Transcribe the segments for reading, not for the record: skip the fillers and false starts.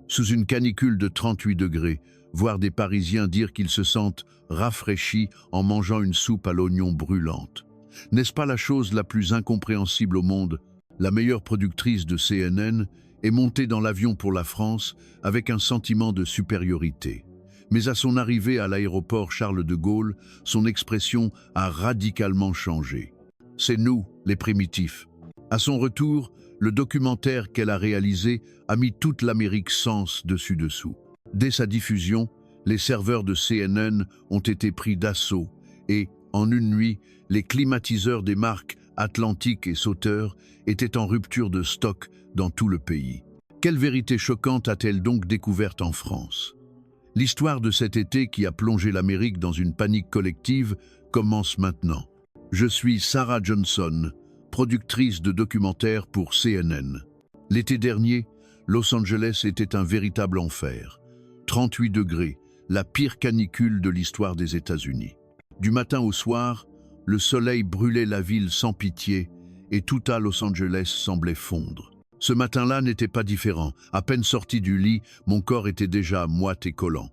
Sous une canicule de 38 degrés, voir des Parisiens dire qu'ils se sentent rafraîchis en mangeant une soupe à l'oignon brûlante. N'est-ce pas la chose la plus incompréhensible au monde? La meilleure productrice de CNN est montée dans l'avion pour la France avec un sentiment de supériorité. Mais à son arrivée à l'aéroport Charles de Gaulle, son expression a radicalement changé. C'est nous, les primitifs. À son retour, le documentaire qu'elle a réalisé a mis toute l'Amérique sens dessus-dessous. Dès sa diffusion, les serveurs de CNN ont été pris d'assaut et, en une nuit, les climatiseurs des marques Atlantique et Sauter étaient en rupture de stock dans tout le pays. Quelle vérité choquante a-t-elle donc découverte en France? L'histoire de cet été qui a plongé l'Amérique dans une panique collective commence maintenant. Je suis Sarah Johnson, productrice de documentaires pour CNN. L'été dernier, Los Angeles était un véritable enfer. 38 degrés, la pire canicule de l'histoire des États-Unis. Du matin au soir, le soleil brûlait la ville sans pitié et tout à Los Angeles semblait fondre. Ce matin-là n'était pas différent. À peine sorti du lit, mon corps était déjà moite et collant.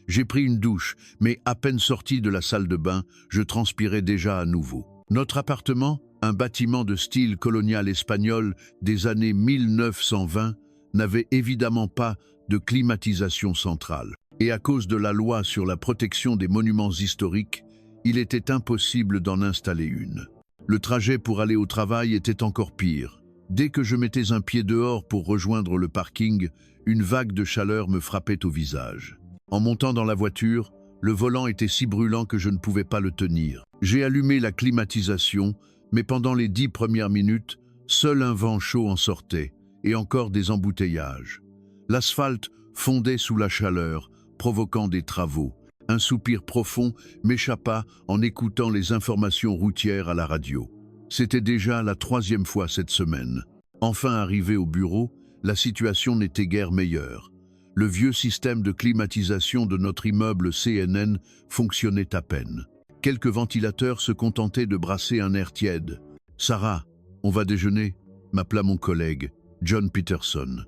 J'ai pris une douche, mais à peine sorti de la salle de bain, je transpirais déjà à nouveau. Notre appartement, un bâtiment de style colonial espagnol des années 1920, n'avait évidemment pas de climatisation centrale. Et à cause de la loi sur la protection des monuments historiques, il était impossible d'en installer une. Le trajet pour aller au travail était encore pire. Dès que je mettais un pied dehors pour rejoindre le parking, une vague de chaleur me frappait au visage. En montant dans la voiture, le volant était si brûlant que je ne pouvais pas le tenir. J'ai allumé la climatisation, mais pendant les 10 premières minutes, seul un vent chaud en sortait, et encore des embouteillages. L'asphalte fondait sous la chaleur, provoquant des travaux. Un soupir profond m'échappa en écoutant les informations routières à la radio. C'était déjà la 3e fois cette semaine. Enfin arrivé au bureau, la situation n'était guère meilleure. Le vieux système de climatisation de notre immeuble CNN fonctionnait à peine. Quelques ventilateurs se contentaient de brasser un air tiède. « Sarah, on va déjeuner ?» m'appela mon collègue, John Peterson.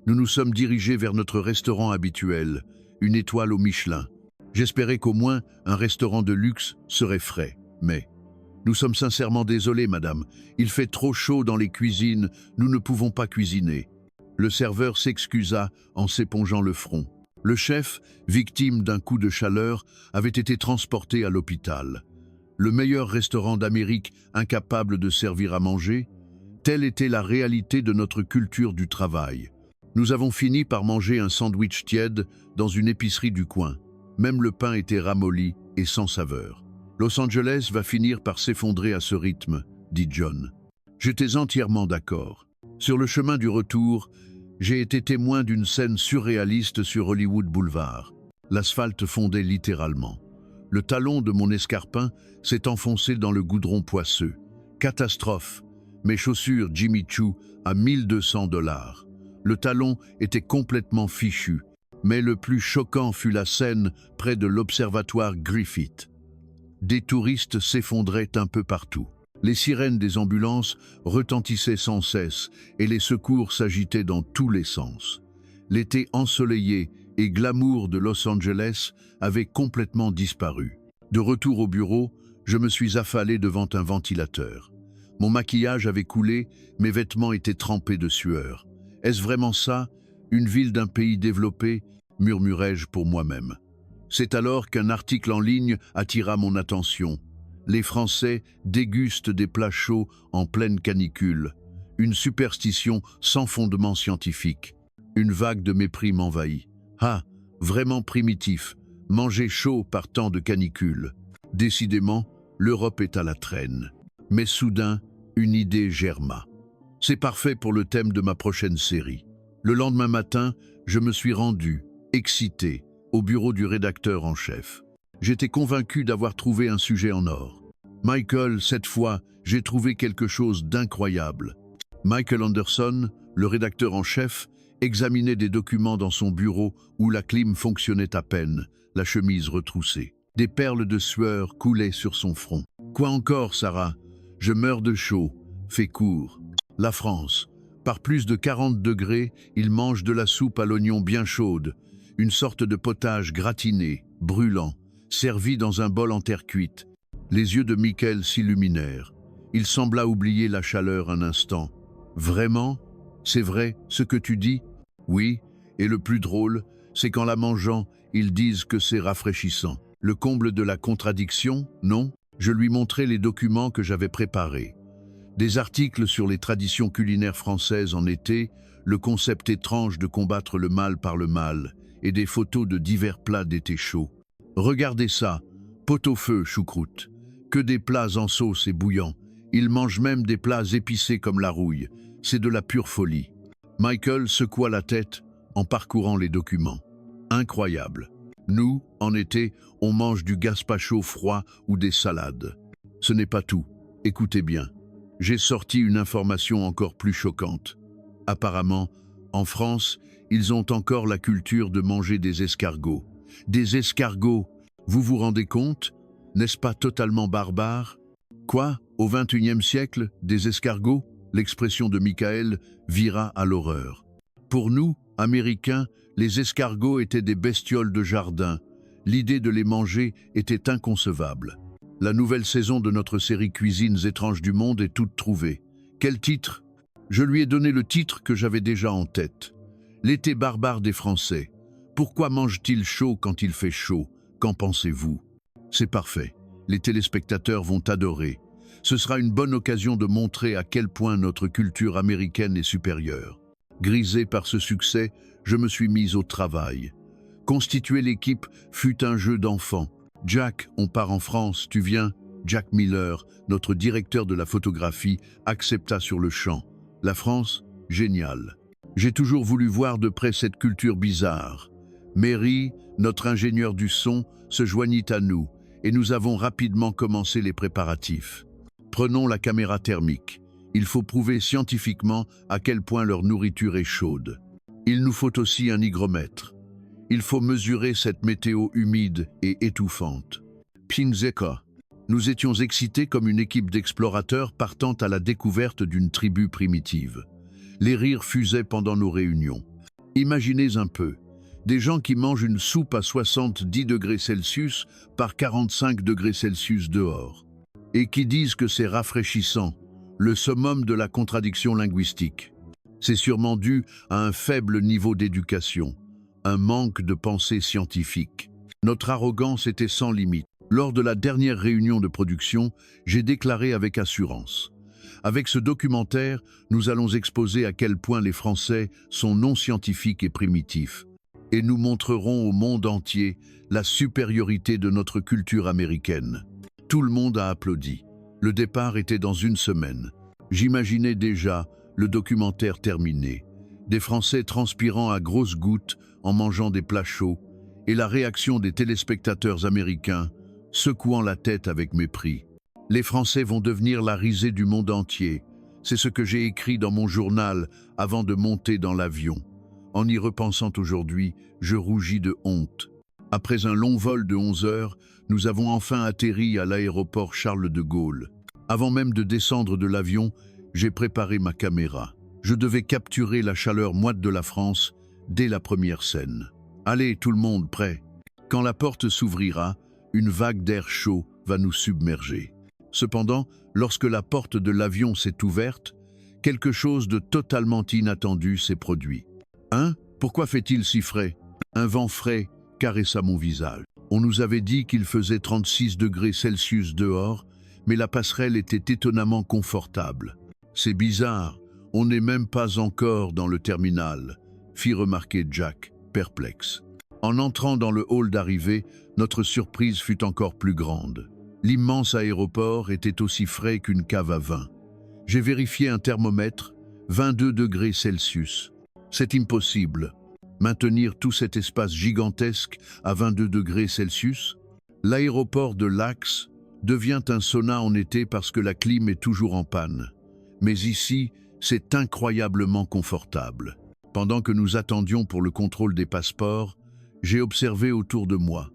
Nous nous sommes dirigés vers notre restaurant habituel, une étoile au Michelin. J'espérais qu'au moins un restaurant de luxe serait frais, mais... Nous sommes sincèrement désolés, madame. Il fait trop chaud dans les cuisines, nous ne pouvons pas cuisiner. Le serveur s'excusa en s'épongeant le front. Le chef, victime d'un coup de chaleur, avait été transporté à l'hôpital. Le meilleur restaurant d'Amérique, incapable de servir à manger, telle était la réalité de notre culture du travail. Nous avons fini par manger un sandwich tiède dans une épicerie du coin. Même le pain était ramolli et sans saveur. Los Angeles va finir par s'effondrer à ce rythme, dit John. J'étais entièrement d'accord. Sur le chemin du retour, j'ai été témoin d'une scène surréaliste sur Hollywood Boulevard. L'asphalte fondait littéralement. Le talon de mon escarpin s'est enfoncé dans le goudron poisseux. Catastrophe. Mes chaussures Jimmy Choo à $1200. Le talon était complètement fichu. Mais le plus choquant fut la scène près de l'observatoire Griffith. Des touristes s'effondraient un peu partout. Les sirènes des ambulances retentissaient sans cesse et les secours s'agitaient dans tous les sens. L'été ensoleillé et glamour de Los Angeles avait complètement disparu. De retour au bureau, je me suis affalé devant un ventilateur. Mon maquillage avait coulé, mes vêtements étaient trempés de sueur. Est-ce vraiment ça, une ville d'un pays développé, murmurai-je pour moi-même. C'est alors qu'un article en ligne attira mon attention. Les Français dégustent des plats chauds en pleine canicule. Une superstition sans fondement scientifique. Une vague de mépris m'envahit. Ah, vraiment primitif, manger chaud par temps de canicule. Décidément, l'Europe est à la traîne. Mais soudain, une idée germa. C'est parfait pour le thème de ma prochaine série. Le lendemain matin, je me suis rendu, excité, au bureau du rédacteur en chef. J'étais convaincu d'avoir trouvé un sujet en or. Michael, cette fois, j'ai trouvé quelque chose d'incroyable. Michael Anderson, le rédacteur en chef, examinait des documents dans son bureau où la clim fonctionnait à peine, la chemise retroussée. Des perles de sueur coulaient sur son front. « Quoi encore, Sarah ? Je meurs de chaud. Fais court. La France. Par plus de 40 degrés, ils mangent de la soupe à l'oignon bien chaude, une sorte de potage gratiné, brûlant, servi dans un bol en terre cuite. Les yeux de Michael s'illuminèrent. Il sembla oublier la chaleur un instant. « Vraiment? C'est vrai, ce que tu dis ?» ?»« Oui, et le plus drôle, c'est qu'en la mangeant, ils disent que c'est rafraîchissant. » Le comble de la contradiction, non? Je lui montrai les documents que j'avais préparés. Des articles sur les traditions culinaires françaises en été, le concept étrange de combattre le mal par le mal, et des photos de divers plats d'été chaud. Regardez ça, pot-au-feu, choucroute. Que des plats en sauce et bouillants. Ils mangent même des plats épicés comme la rouille. C'est de la pure folie. Michael secoua la tête en parcourant les documents. Incroyable. Nous, en été, on mange du gazpacho froid ou des salades. Ce n'est pas tout. Écoutez bien. J'ai sorti une information encore plus choquante. Apparemment, en France, ils ont encore la culture de manger des escargots. Des escargots, vous vous rendez compte? N'est-ce pas totalement barbare? Quoi? Au XXIe siècle, des escargots? L'expression de Michael vira à l'horreur. Pour nous, Américains, les escargots étaient des bestioles de jardin. L'idée de les manger était inconcevable. La nouvelle saison de notre série Cuisines étranges du monde est toute trouvée. Quel titre? Je lui ai donné le titre que j'avais déjà en tête. L'été barbare des Français. Pourquoi mangent-ils chaud quand il fait chaud? Qu'en pensez-vous? C'est parfait. Les téléspectateurs vont adorer. Ce sera une bonne occasion de montrer à quel point notre culture américaine est supérieure. Grisé par ce succès, je me suis mise au travail. Constituer l'équipe fut un jeu d'enfant. Jack, on part en France, tu viens? Jack Miller, notre directeur de la photographie, accepta sur le champ. La France? Génial. J'ai toujours voulu voir de près cette culture bizarre. Mary, notre ingénieur du son, se joignit à nous et nous avons rapidement commencé les préparatifs. Prenons la caméra thermique. Il faut prouver scientifiquement à quel point leur nourriture est chaude. Il nous faut aussi un hygromètre. Il faut mesurer cette météo humide et étouffante. Pinzeka. Nous étions excités comme une équipe d'explorateurs partant à la découverte d'une tribu primitive. Les rires fusaient pendant nos réunions. Imaginez un peu, des gens qui mangent une soupe à 70 degrés Celsius par 45 degrés Celsius dehors, et qui disent que c'est rafraîchissant, le summum de la contradiction linguistique. C'est sûrement dû à un faible niveau d'éducation, un manque de pensée scientifique. Notre arrogance était sans limite. Lors de la dernière réunion de production, j'ai déclaré avec assurance: avec ce documentaire, nous allons exposer à quel point les Français sont non scientifiques et primitifs. Et nous montrerons au monde entier la supériorité de notre culture américaine. Tout le monde a applaudi. Le départ était dans une semaine. J'imaginais déjà le documentaire terminé. Des Français transpirant à grosses gouttes en mangeant des plats chauds, et la réaction des téléspectateurs américains, secouant la tête avec mépris. Les Français vont devenir la risée du monde entier. C'est ce que j'ai écrit dans mon journal avant de monter dans l'avion. En y repensant aujourd'hui, je rougis de honte. Après un long vol de 11 heures, nous avons enfin atterri à l'aéroport Charles de Gaulle. Avant même de descendre de l'avion, j'ai préparé ma caméra. Je devais capturer la chaleur moite de la France dès la première scène. Allez, tout le monde, prêt? Quand la porte s'ouvrira, une vague d'air chaud va nous submerger. Cependant, lorsque la porte de l'avion s'est ouverte, quelque chose de totalement inattendu s'est produit. Hein? Pourquoi fait-il si frais? Un vent frais caressa mon visage. On nous avait dit qu'il faisait 36 degrés Celsius dehors, mais la passerelle était étonnamment confortable. C'est bizarre, on n'est même pas encore dans le terminal, fit remarquer Jack, perplexe. En entrant dans le hall d'arrivée, notre surprise fut encore plus grande. L'immense aéroport était aussi frais qu'une cave à vin. J'ai vérifié un thermomètre, 22 degrés Celsius. C'est impossible. Maintenir tout cet espace gigantesque à 22 degrés Celsius? L'aéroport de Lax devient un sauna en été parce que la clim est toujours en panne. Mais ici, c'est incroyablement confortable. Pendant que nous attendions pour le contrôle des passeports, j'ai observé autour de moi.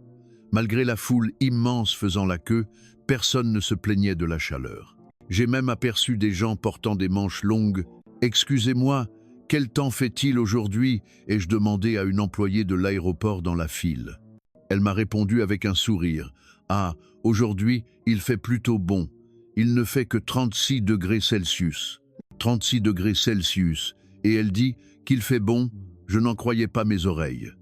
Malgré la foule immense faisant la queue, personne ne se plaignait de la chaleur. J'ai même aperçu des gens portant des manches longues Excusez-moi, quel temps fait-il aujourd'hui? Ai-je demandé à une employée de l'aéroport dans la file. Elle m'a répondu avec un sourire. Ah, aujourd'hui, il fait plutôt bon. Il ne fait que 36 degrés Celsius. 36 degrés Celsius. Et elle dit qu'il fait bon, je n'en croyais pas mes oreilles.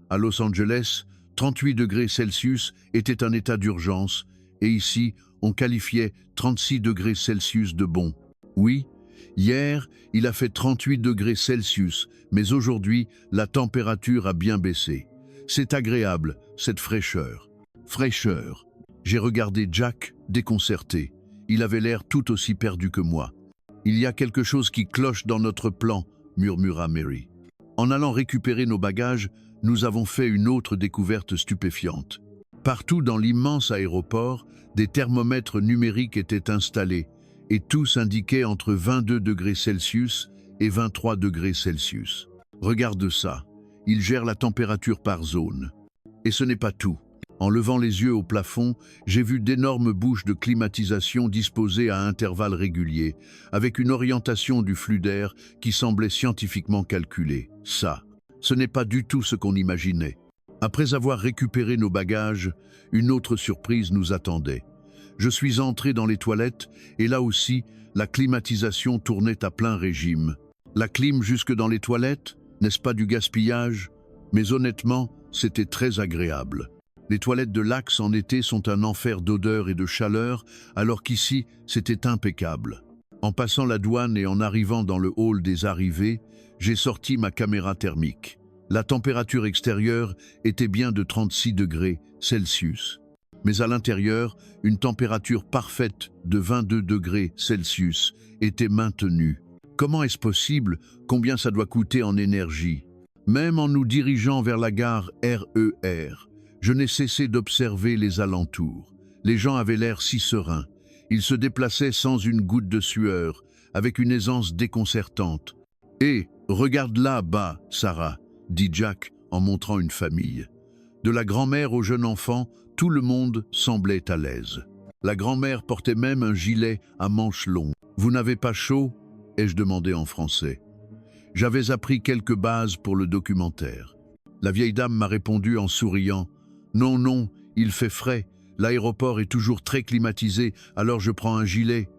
À Los Angeles, 38 degrés Celsius était un état d'urgence, et ici, on qualifiait 36 degrés Celsius de bon. Oui, hier, il a fait 38 degrés Celsius, mais aujourd'hui, la température a bien baissé. C'est agréable, cette fraîcheur. Fraîcheur. J'ai regardé Jack, déconcerté. Il avait l'air tout aussi perdu que moi. Il y a quelque chose qui cloche dans notre plan, murmura Mary. En allant récupérer nos bagages, nous avons fait une autre découverte stupéfiante. Partout dans l'immense aéroport, des thermomètres numériques étaient installés, et tous indiquaient entre 22 degrés Celsius et 23 degrés Celsius. Regarde ça, ils gèrent la température par zone. Et ce n'est pas tout. En levant les yeux au plafond, j'ai vu d'énormes bouches de climatisation disposées à intervalles réguliers, avec une orientation du flux d'air qui semblait scientifiquement calculée. Ça, ce n'est pas du tout ce qu'on imaginait. Après avoir récupéré nos bagages, une autre surprise nous attendait. Je suis entré dans les toilettes et là aussi, la climatisation tournait à plein régime. La clim jusque dans les toilettes, n'est-ce pas du gaspillage? Mais honnêtement, c'était très agréable. Les toilettes de l'Axe en été sont un enfer d'odeur et de chaleur, alors qu'ici, c'était impeccable. En passant la douane et en arrivant dans le hall des arrivées, j'ai sorti ma caméra thermique. La température extérieure était bien de 36 degrés Celsius. Mais à l'intérieur, une température parfaite de 22 degrés Celsius était maintenue. Comment est-ce possible? Combien ça doit coûter en énergie? Même en nous dirigeant vers la gare RER, je n'ai cessé d'observer les alentours. Les gens avaient l'air si sereins. Ils se déplaçaient sans une goutte de sueur, avec une aisance déconcertante. « Hé, regarde là-bas, Sarah », dit Jack en montrant une famille. De la grand-mère au jeune enfant, tout le monde semblait à l'aise. La grand-mère portait même un gilet à manches longues. « Vous n'avez pas chaud ?» ai-je demandé en français. J'avais appris quelques bases pour le documentaire. La vieille dame m'a répondu en souriant. « Non, non, il fait frais. L'aéroport est toujours très climatisé, alors je prends un gilet. »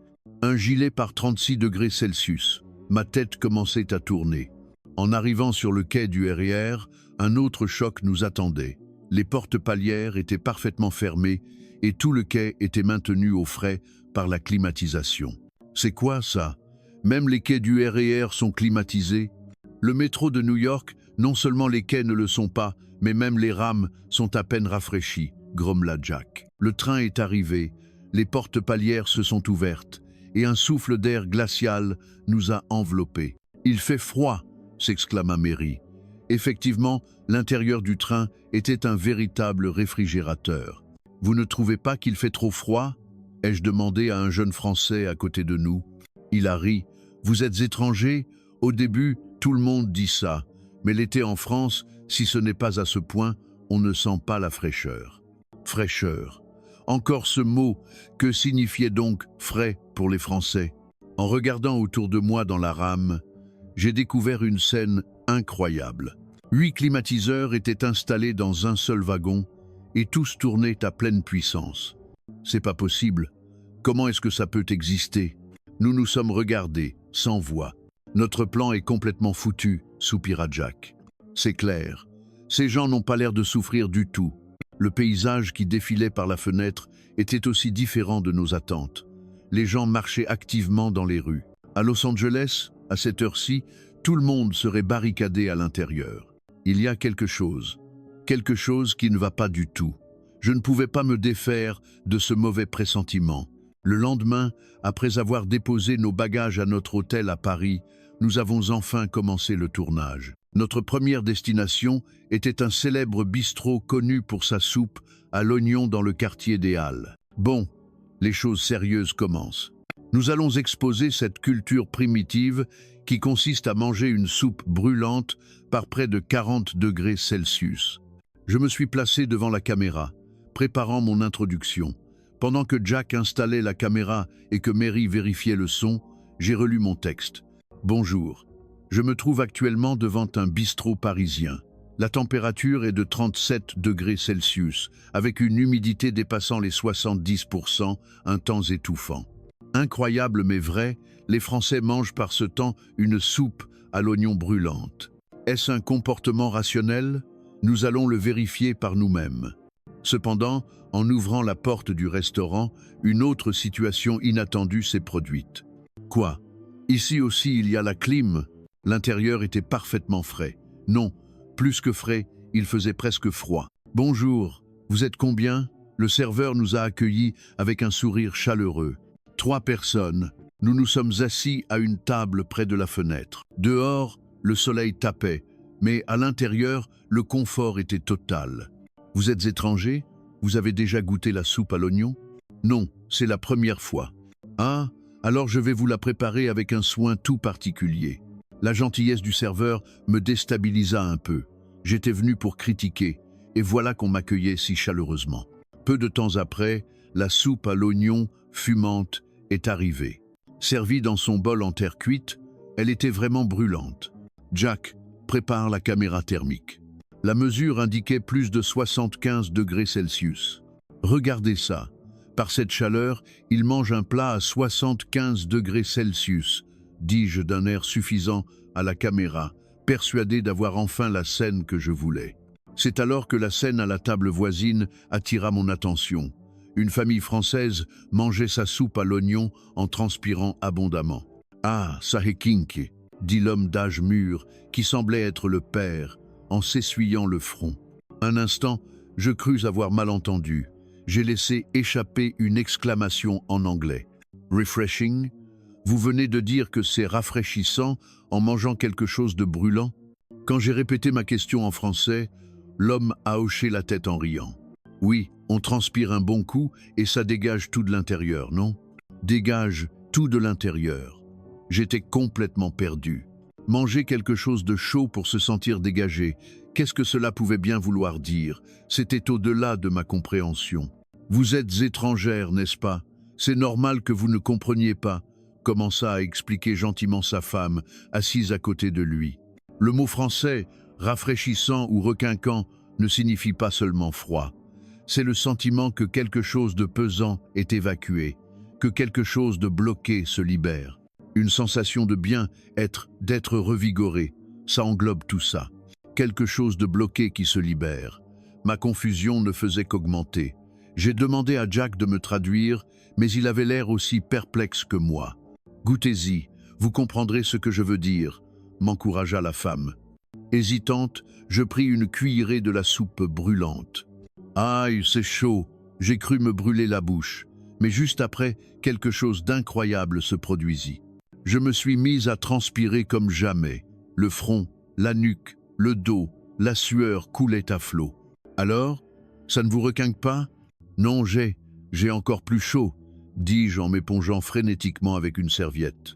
Un gilet par 36 degrés Celsius. Ma tête commençait à tourner. En arrivant sur le quai du RER, un autre choc nous attendait. Les portes palières étaient parfaitement fermées et tout le quai était maintenu au frais par la climatisation. C'est quoi ça? Même les quais du RER sont climatisés? Le métro de New York, non seulement les quais ne le sont pas, mais même les rames sont à peine rafraîchies, grommela Jack. Le train est arrivé, les portes palières se sont ouvertes et un souffle d'air glacial nous a enveloppés. « Il fait froid !» s'exclama Mary. Effectivement, l'intérieur du train était un véritable réfrigérateur. « Vous ne trouvez pas qu'il fait trop froid ?» ai-je demandé à un jeune Français à côté de nous. Il a ri. « Vous êtes étranger ?» Au début, tout le monde dit ça. Mais l'été en France, si ce n'est pas à ce point, on ne sent pas la fraîcheur. Fraîcheur. Encore ce mot, que signifiait donc frais pour les Français? En regardant autour de moi dans la rame, j'ai découvert une scène incroyable. 8 climatiseurs étaient installés dans un seul wagon et tous tournaient à pleine puissance. C'est pas possible. Comment est-ce que ça peut exister? Nous nous sommes regardés, sans voix. Notre plan est complètement foutu, soupira Jack. C'est clair. Ces gens n'ont pas l'air de souffrir du tout. Le paysage qui défilait par la fenêtre était aussi différent de nos attentes. Les gens marchaient activement dans les rues. À Los Angeles, à cette heure-ci, tout le monde serait barricadé à l'intérieur. Il y a quelque chose qui ne va pas du tout. Je ne pouvais pas me défaire de ce mauvais pressentiment. Le lendemain, après avoir déposé nos bagages à notre hôtel à Paris, nous avons enfin commencé le tournage. Notre première destination était un célèbre bistrot connu pour sa soupe à l'oignon dans le quartier des Halles. Bon, les choses sérieuses commencent. Nous allons exposer cette culture primitive qui consiste à manger une soupe brûlante par près de 40 degrés Celsius. Je me suis placé devant la caméra, préparant mon introduction. Pendant que Jack installait la caméra et que Mary vérifiait le son, j'ai relu mon texte. Bonjour. Je me trouve actuellement devant un bistrot parisien. La température est de 37 degrés Celsius, avec une humidité dépassant les 70%, un temps étouffant. Incroyable mais vrai, les Français mangent par ce temps une soupe à l'oignon brûlante. Est-ce un comportement rationnel? Nous allons le vérifier par nous-mêmes. Cependant, en ouvrant la porte du restaurant, une autre situation inattendue s'est produite. Quoi? Ici aussi il y a la clim. L'intérieur était parfaitement frais. Non, plus que frais, il faisait presque froid. Bonjour, vous êtes combien? Le serveur nous a accueillis avec un sourire chaleureux. 3 personnes. Nous nous sommes assis à une table près de la fenêtre. Dehors, le soleil tapait, mais à l'intérieur, le confort était total. Vous êtes étranger? Vous avez déjà goûté la soupe à l'oignon? Non, c'est la première fois. Ah, alors je vais vous la préparer avec un soin tout particulier. La gentillesse du serveur me déstabilisa un peu. J'étais venu pour critiquer, et voilà qu'on m'accueillait si chaleureusement. Peu de temps après, la soupe à l'oignon fumante est arrivée. Servie dans son bol en terre cuite, elle était vraiment brûlante. Jack, prépare la caméra thermique. La mesure indiquait plus de 75 degrés Celsius. Regardez ça. Par cette chaleur, il mange un plat à 75 degrés Celsius, dis-je d'un air suffisant à la caméra, persuadé d'avoir enfin la scène que je voulais. C'est alors que la scène à la table voisine attira mon attention. Une famille française mangeait sa soupe à l'oignon en transpirant abondamment. « Ah, Sahekinke » dit l'homme d'âge mûr, qui semblait être le père, en s'essuyant le front. Un instant, je crus avoir mal entendu. J'ai laissé échapper une exclamation en anglais. « Refreshing » ? Vous venez de dire que c'est rafraîchissant en mangeant quelque chose de brûlant? Quand j'ai répété ma question en français, l'homme a hoché la tête en riant. Oui, on transpire un bon coup et ça dégage tout de l'intérieur, non? Dégage tout de l'intérieur. J'étais complètement perdu. Manger quelque chose de chaud pour se sentir dégagé, qu'est-ce que cela pouvait bien vouloir dire? C'était au-delà de ma compréhension. Vous êtes étrangère, n'est-ce pas? C'est normal que vous ne compreniez pas, commença à expliquer gentiment sa femme, assise à côté de lui. Le mot français, rafraîchissant ou requinquant, ne signifie pas seulement froid. C'est le sentiment que quelque chose de pesant est évacué, que quelque chose de bloqué se libère. Une sensation de bien-être, d'être revigoré, ça englobe tout ça. Quelque chose de bloqué qui se libère. Ma confusion ne faisait qu'augmenter. J'ai demandé à Jack de me traduire, mais il avait l'air aussi perplexe que moi. « Goûtez-y, vous comprendrez ce que je veux dire », m'encouragea la femme. Hésitante, je pris une cuillerée de la soupe brûlante. Aïe, c'est chaud, j'ai cru me brûler la bouche. Mais juste après, quelque chose d'incroyable se produisit. Je me suis mise à transpirer comme jamais. Le front, la nuque, le dos, la sueur coulait à flot. Alors, ça ne vous requinque pas? Non, j'ai encore plus chaud, dis-je en m'épongeant frénétiquement avec une serviette.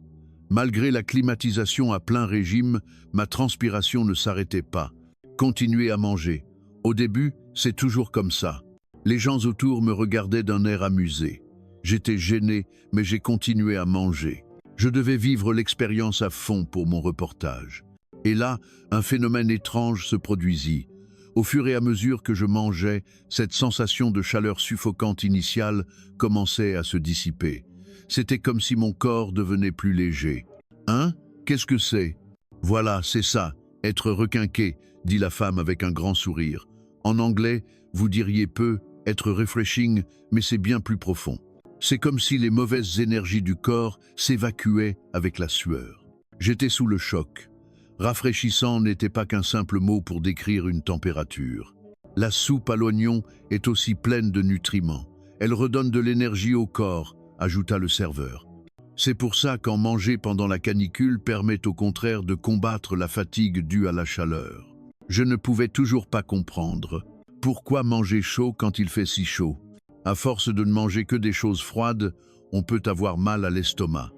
Malgré la climatisation à plein régime, ma transpiration ne s'arrêtait pas. Continuez à manger. Au début, c'est toujours comme ça. Les gens autour me regardaient d'un air amusé. J'étais gêné, mais j'ai continué à manger. Je devais vivre l'expérience à fond pour mon reportage. Et là, un phénomène étrange se produisit. Au fur et à mesure que je mangeais, cette sensation de chaleur suffocante initiale commençait à se dissiper. C'était comme si mon corps devenait plus léger. « Hein? Qu'est-ce que c'est ?»« Voilà, c'est ça, être requinqué », dit la femme avec un grand sourire. En anglais, vous diriez peu « être refreshing », mais c'est bien plus profond. C'est comme si les mauvaises énergies du corps s'évacuaient avec la sueur. J'étais sous le choc. Rafraîchissant n'était pas qu'un simple mot pour décrire une température. La soupe à l'oignon est aussi pleine de nutriments. Elle redonne de l'énergie au corps, ajouta le serveur. C'est pour ça qu'en manger pendant la canicule permet au contraire de combattre la fatigue due à la chaleur. Je ne pouvais toujours pas comprendre. Pourquoi manger chaud quand il fait si chaud? À force de ne manger que des choses froides, on peut avoir mal à l'estomac.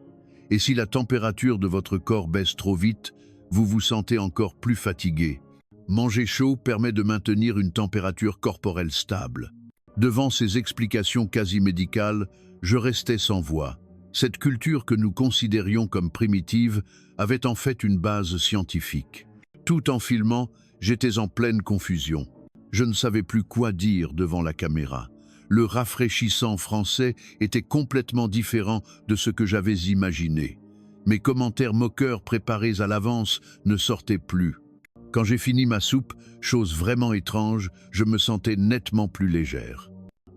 Et si la température de votre corps baisse trop vite, vous vous sentez encore plus fatigué. Manger chaud permet de maintenir une température corporelle stable. Devant ces explications quasi médicales, je restais sans voix. Cette culture que nous considérions comme primitive avait en fait une base scientifique. Tout en filmant, j'étais en pleine confusion. Je ne savais plus quoi dire devant la caméra. Le rafraîchissant français était complètement différent de ce que j'avais imaginé. Mes commentaires moqueurs préparés à l'avance ne sortaient plus. Quand j'ai fini ma soupe, chose vraiment étrange, je me sentais nettement plus légère.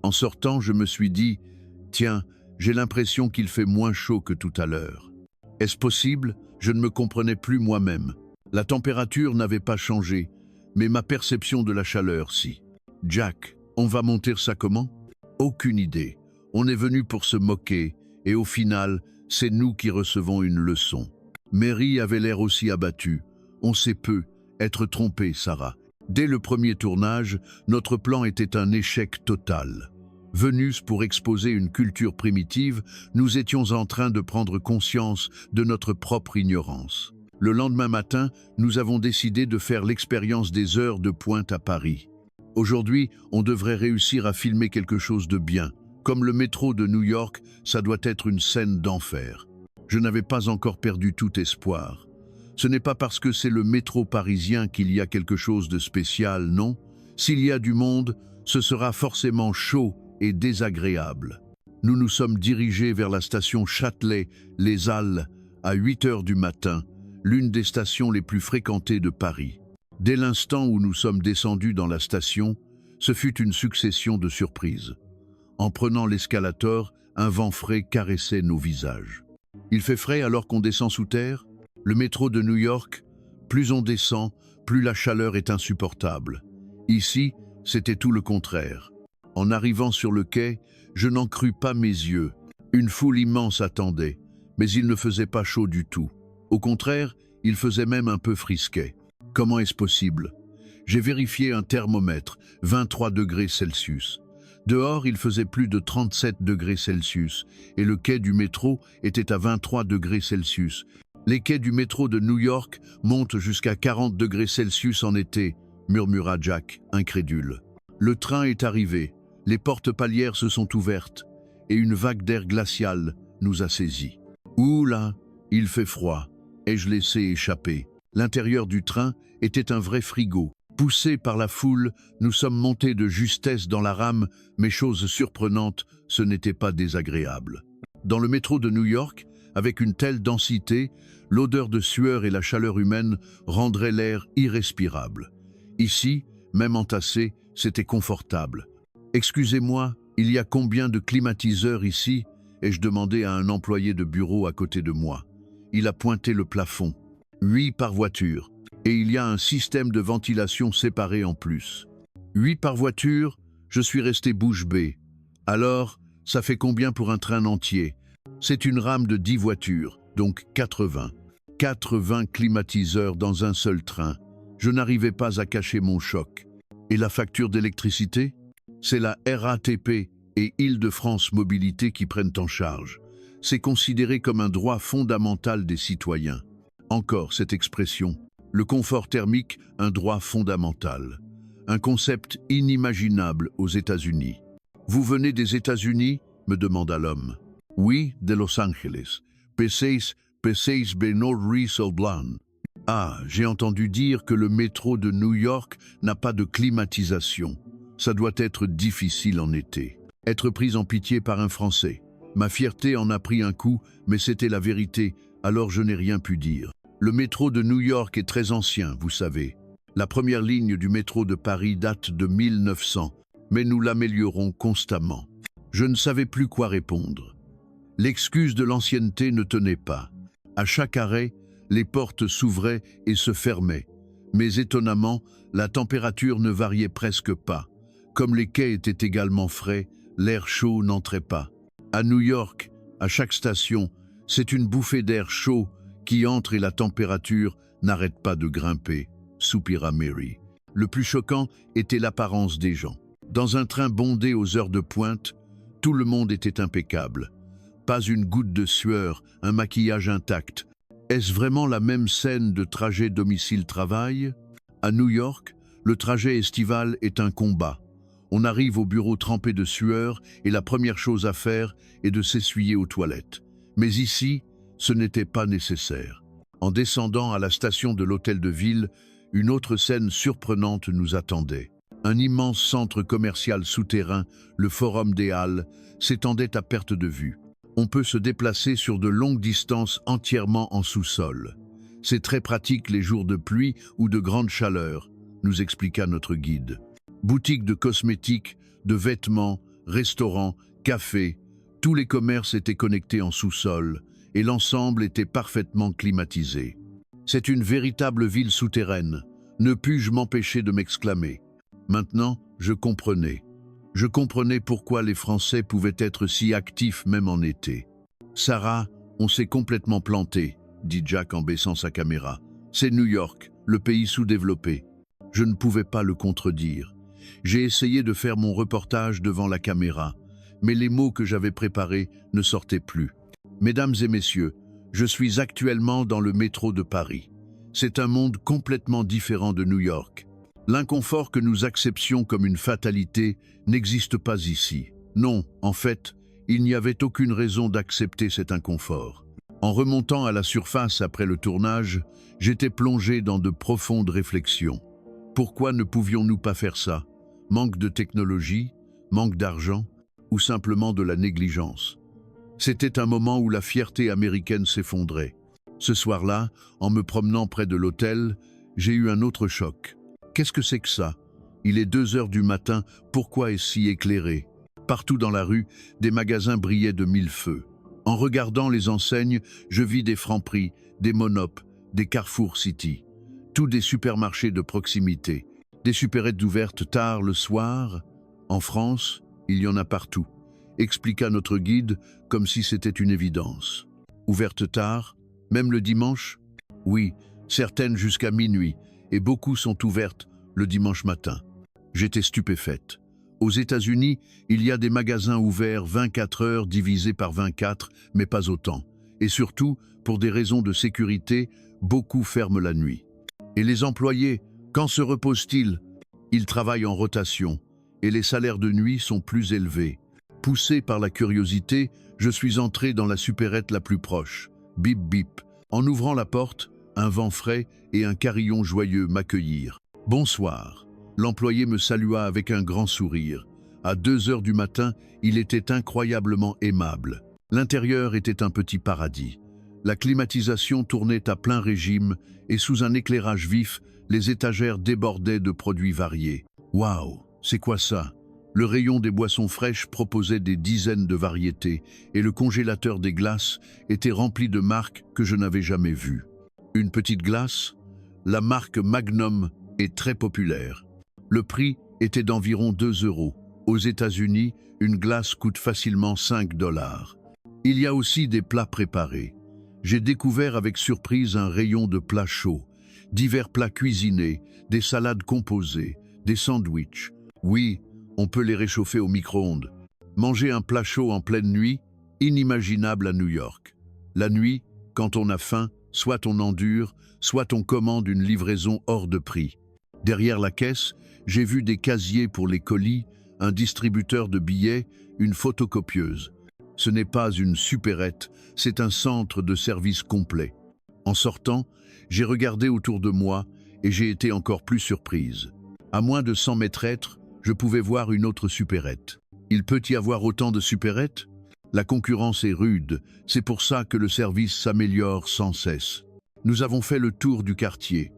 En sortant, je me suis dit « Tiens, j'ai l'impression qu'il fait moins chaud que tout à l'heure. » Est-ce possible? Je ne me comprenais plus moi-même. La température n'avait pas changé, mais ma perception de la chaleur, si. « Jack, on va monter ça comment? » Aucune idée. On est venu pour se moquer, et au final, c'est nous qui recevons une leçon. Mary avait l'air aussi abattue. On sait peu. Être trompé, Sarah. Dès le premier tournage, notre plan était un échec total. Venus pour exposer une culture primitive, nous étions en train de prendre conscience de notre propre ignorance. Le lendemain matin, nous avons décidé de faire l'expérience des heures de pointe à Paris. Aujourd'hui, on devrait réussir à filmer quelque chose de bien. Comme le métro de New York, ça doit être une scène d'enfer. Je n'avais pas encore perdu tout espoir. Ce n'est pas parce que c'est le métro parisien qu'il y a quelque chose de spécial, non? S'il y a du monde, ce sera forcément chaud et désagréable. Nous nous sommes dirigés vers la station Châtelet-Les Halles à 8 heures du matin, l'une des stations les plus fréquentées de Paris. Dès l'instant où nous sommes descendus dans la station, ce fut une succession de surprises. En prenant l'escalator, un vent frais caressait nos visages. Il fait frais alors qu'on descend sous terre? Le métro de New York, plus on descend, plus la chaleur est insupportable. Ici, c'était tout le contraire. En arrivant sur le quai, je n'en crus pas mes yeux. Une foule immense attendait, mais il ne faisait pas chaud du tout. Au contraire, il faisait même un peu frisquet. Comment est-ce possible? J'ai vérifié un thermomètre, 23 degrés Celsius. Dehors, il faisait plus de 37 degrés Celsius et le quai du métro était à 23 degrés Celsius. Les quais du métro de New York montent jusqu'à 40 degrés Celsius en été, murmura Jack, incrédule. Le train est arrivé, les portes palières se sont ouvertes et une vague d'air glacial nous a saisis. Ouh là, il fait froid, ai-je laissé échapper. L'intérieur du train était un vrai frigo. Poussés par la foule, nous sommes montés de justesse dans la rame, mais chose surprenante, ce n'était pas désagréable. Dans le métro de New York, avec une telle densité, l'odeur de sueur et la chaleur humaine rendraient l'air irrespirable. Ici, même entassé, c'était confortable. « Excusez-moi, il y a combien de climatiseurs ici ?» ai-je demandé à un employé de bureau à côté de moi. Il a pointé le plafond. 8 par voiture. Et il y a un système de ventilation séparé en plus. 8 par voiture, je suis resté bouche bée. Alors, ça fait combien pour un train entier? C'est une rame de 10 voitures, donc 80. 80 climatiseurs dans un seul train. Je n'arrivais pas à cacher mon choc. Et la facture d'électricité? C'est la RATP et Île-de-France Mobilité qui prennent en charge. C'est considéré comme un droit fondamental des citoyens. Encore cette expression. Le confort thermique, un droit fondamental. Un concept inimaginable aux États-Unis. « Vous venez des États-Unis » me demanda l'homme. « Oui, de Los Angeles. P6 Benoît Blanc. » Ah, j'ai entendu dire que le métro de New York n'a pas de climatisation. Ça doit être difficile en été. Être pris en pitié par un Français. Ma fierté en a pris un coup, mais c'était la vérité, alors je n'ai rien pu dire. Le métro de New York est très ancien, vous savez. La première ligne du métro de Paris date de 1900, mais nous l'améliorons constamment. Je ne savais plus quoi répondre. L'excuse de l'ancienneté ne tenait pas. À chaque arrêt, les portes s'ouvraient et se fermaient. Mais étonnamment, la température ne variait presque pas. Comme les quais étaient également frais, l'air chaud n'entrait pas. À New York, à chaque station, c'est une bouffée d'air chaud qui entre et la température n'arrête pas de grimper, soupira Mary. Le plus choquant était l'apparence des gens. Dans un train bondé aux heures de pointe, tout le monde était impeccable. Pas une goutte de sueur, un maquillage intact. Est-ce vraiment la même scène de trajet domicile-travail? À New York, le trajet estival est un combat. On arrive au bureau trempé de sueur et la première chose à faire est de s'essuyer aux toilettes. Mais ici, ce n'était pas nécessaire. En descendant à la station de l'hôtel de ville, une autre scène surprenante nous attendait. Un immense centre commercial souterrain, le Forum des Halles, s'étendait à perte de vue. On peut se déplacer sur de longues distances entièrement en sous-sol. C'est très pratique les jours de pluie ou de grande chaleur, nous expliqua notre guide. Boutiques de cosmétiques, de vêtements, restaurants, cafés, tous les commerces étaient connectés en sous-sol et l'ensemble était parfaitement climatisé. C'est une véritable ville souterraine, ne pus-je m'empêcher de m'exclamer. Maintenant, je comprenais. Je comprenais pourquoi les Français pouvaient être si actifs même en été. « Sarah, on s'est complètement planté », dit Jack en baissant sa caméra. « C'est New York, le pays sous-développé. » Je ne pouvais pas le contredire. J'ai essayé de faire mon reportage devant la caméra, mais les mots que j'avais préparés ne sortaient plus. Mesdames et messieurs, je suis actuellement dans le métro de Paris. C'est un monde complètement différent de New York. L'inconfort que nous acceptions comme une fatalité n'existe pas ici. Non, en fait, il n'y avait aucune raison d'accepter cet inconfort. En remontant à la surface après le tournage, j'étais plongé dans de profondes réflexions. Pourquoi ne pouvions-nous pas faire ça? Manque de technologie, manque d'argent ou simplement de la négligence? C'était un moment où la fierté américaine s'effondrait. Ce soir-là, en me promenant près de l'hôtel, j'ai eu un autre choc. Qu'est-ce que c'est que ça? Il est 2 heures du matin, pourquoi est-ce si éclairé? Partout dans la rue, des magasins brillaient de 1000 feux. En regardant les enseignes, je vis des Franprix, des Monop, des Carrefour City. Tous des supermarchés de proximité. Des supérettes ouvertes tard le soir. En France, il y en a partout, expliqua notre guide comme si c'était une évidence. Ouvertes tard, même le dimanche? Oui, certaines jusqu'à minuit, et beaucoup sont ouvertes le dimanche matin. J'étais stupéfaite. Aux États-Unis, il y a des magasins ouverts 24 heures divisés par 24, mais pas autant. Et surtout, pour des raisons de sécurité, beaucoup ferment la nuit. Et les employés, quand se reposent-ils? Ils travaillent en rotation, et les salaires de nuit sont plus élevés. Poussé par la curiosité, je suis entré dans la supérette la plus proche. Bip bip. En ouvrant la porte, un vent frais et un carillon joyeux m'accueillirent. « Bonsoir ». L'employé me salua avec un grand sourire. À 2 heures du matin, il était incroyablement aimable. L'intérieur était un petit paradis. La climatisation tournait à plein régime et sous un éclairage vif, les étagères débordaient de produits variés. Waouh, c'est quoi ça? Le rayon des boissons fraîches proposait des dizaines de variétés et le congélateur des glaces était rempli de marques que je n'avais jamais vues. Une petite glace? La marque Magnum est très populaire. Le prix était d'environ 2 €. Aux États-Unis, une glace coûte facilement 5 $. Il y a aussi des plats préparés. J'ai découvert avec surprise un rayon de plats chauds, divers plats cuisinés, des salades composées, des sandwichs. Oui, on peut les réchauffer au micro-ondes. Manger un plat chaud en pleine nuit, inimaginable à New York. La nuit, quand on a faim, soit on endure, soit on commande une livraison hors de prix. Derrière la caisse, j'ai vu des casiers pour les colis, un distributeur de billets, une photocopieuse. Ce n'est pas une supérette, c'est un centre de service complet. En sortant, j'ai regardé autour de moi et j'ai été encore plus surprise. À moins de 100 mètres, je pouvais voir une autre supérette. Il peut y avoir autant de supérettes? La concurrence est rude, c'est pour ça que le service s'améliore sans cesse. Nous avons fait le tour du quartier.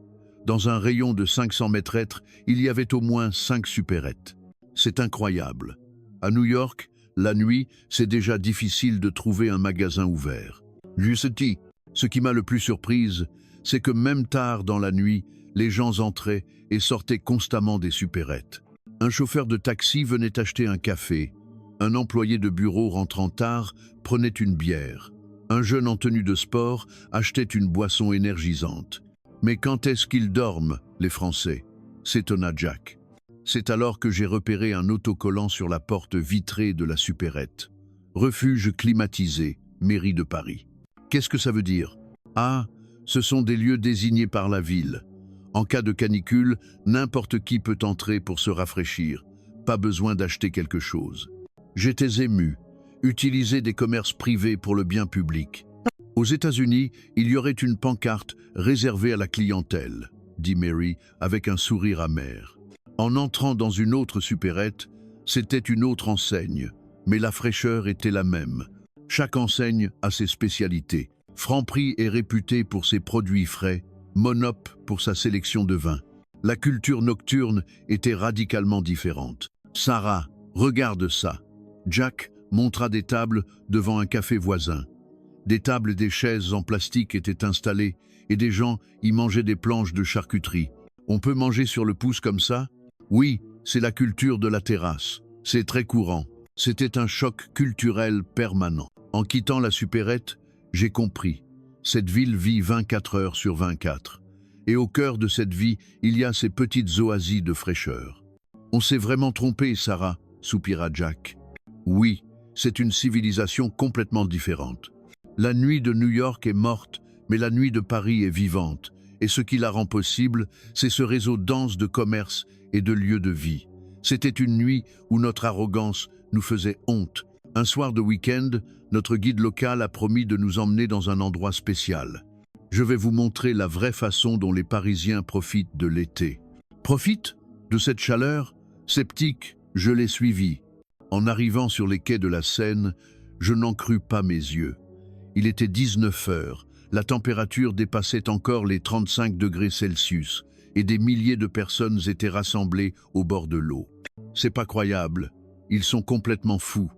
Dans un rayon de 500 mètres, il y avait au moins 5 supérettes. C'est incroyable. À New York, la nuit, c'est déjà difficile de trouver un magasin ouvert. Justy, ce qui m'a le plus surprise, c'est que même tard dans la nuit, les gens entraient et sortaient constamment des supérettes. Un chauffeur de taxi venait acheter un café. Un employé de bureau rentrant tard prenait une bière. Un jeune en tenue de sport achetait une boisson énergisante. Mais quand est-ce qu'ils dorment, les Français? S'étonna Jack. C'est alors que j'ai repéré un autocollant sur la porte vitrée de la supérette. Refuge climatisé, mairie de Paris. Qu'est-ce que ça veut dire? Ah, ce sont des lieux désignés par la ville. En cas de canicule, n'importe qui peut entrer pour se rafraîchir. Pas besoin d'acheter quelque chose. J'étais ému. Utiliser des commerces privés pour le bien public. Aux États-Unis, il y aurait une pancarte réservée à la clientèle, dit Mary avec un sourire amer. En entrant dans une autre supérette, c'était une autre enseigne, mais la fraîcheur était la même. Chaque enseigne a ses spécialités. Franprix est réputé pour ses produits frais, Monop pour sa sélection de vins. La culture nocturne était radicalement différente. Sarah, regarde ça. Jack montra des tables devant un café voisin. Des tables et des chaises en plastique étaient installées et des gens y mangeaient des planches de charcuterie. On peut manger sur le pouce comme ça? Oui, c'est la culture de la terrasse. C'est très courant. C'était un choc culturel permanent. En quittant la supérette, j'ai compris. Cette ville vit 24 heures sur 24. Et au cœur de cette vie, il y a ces petites oasis de fraîcheur. On s'est vraiment trompé, Sarah, soupira Jack. Oui, c'est une civilisation complètement différente. La nuit de New York est morte, mais la nuit de Paris est vivante. Et ce qui la rend possible, c'est ce réseau dense de commerce et de lieux de vie. C'était une nuit où notre arrogance nous faisait honte. Un soir de week-end, notre guide local a promis de nous emmener dans un endroit spécial. Je vais vous montrer la vraie façon dont les Parisiens profitent de l'été. Profitent de cette chaleur? Sceptique, je l'ai suivi. En arrivant sur les quais de la Seine, je n'en crus pas mes yeux. Il était 19 heures, la température dépassait encore les 35 degrés Celsius et des milliers de personnes étaient rassemblées au bord de l'eau. C'est pas croyable, ils sont complètement fous.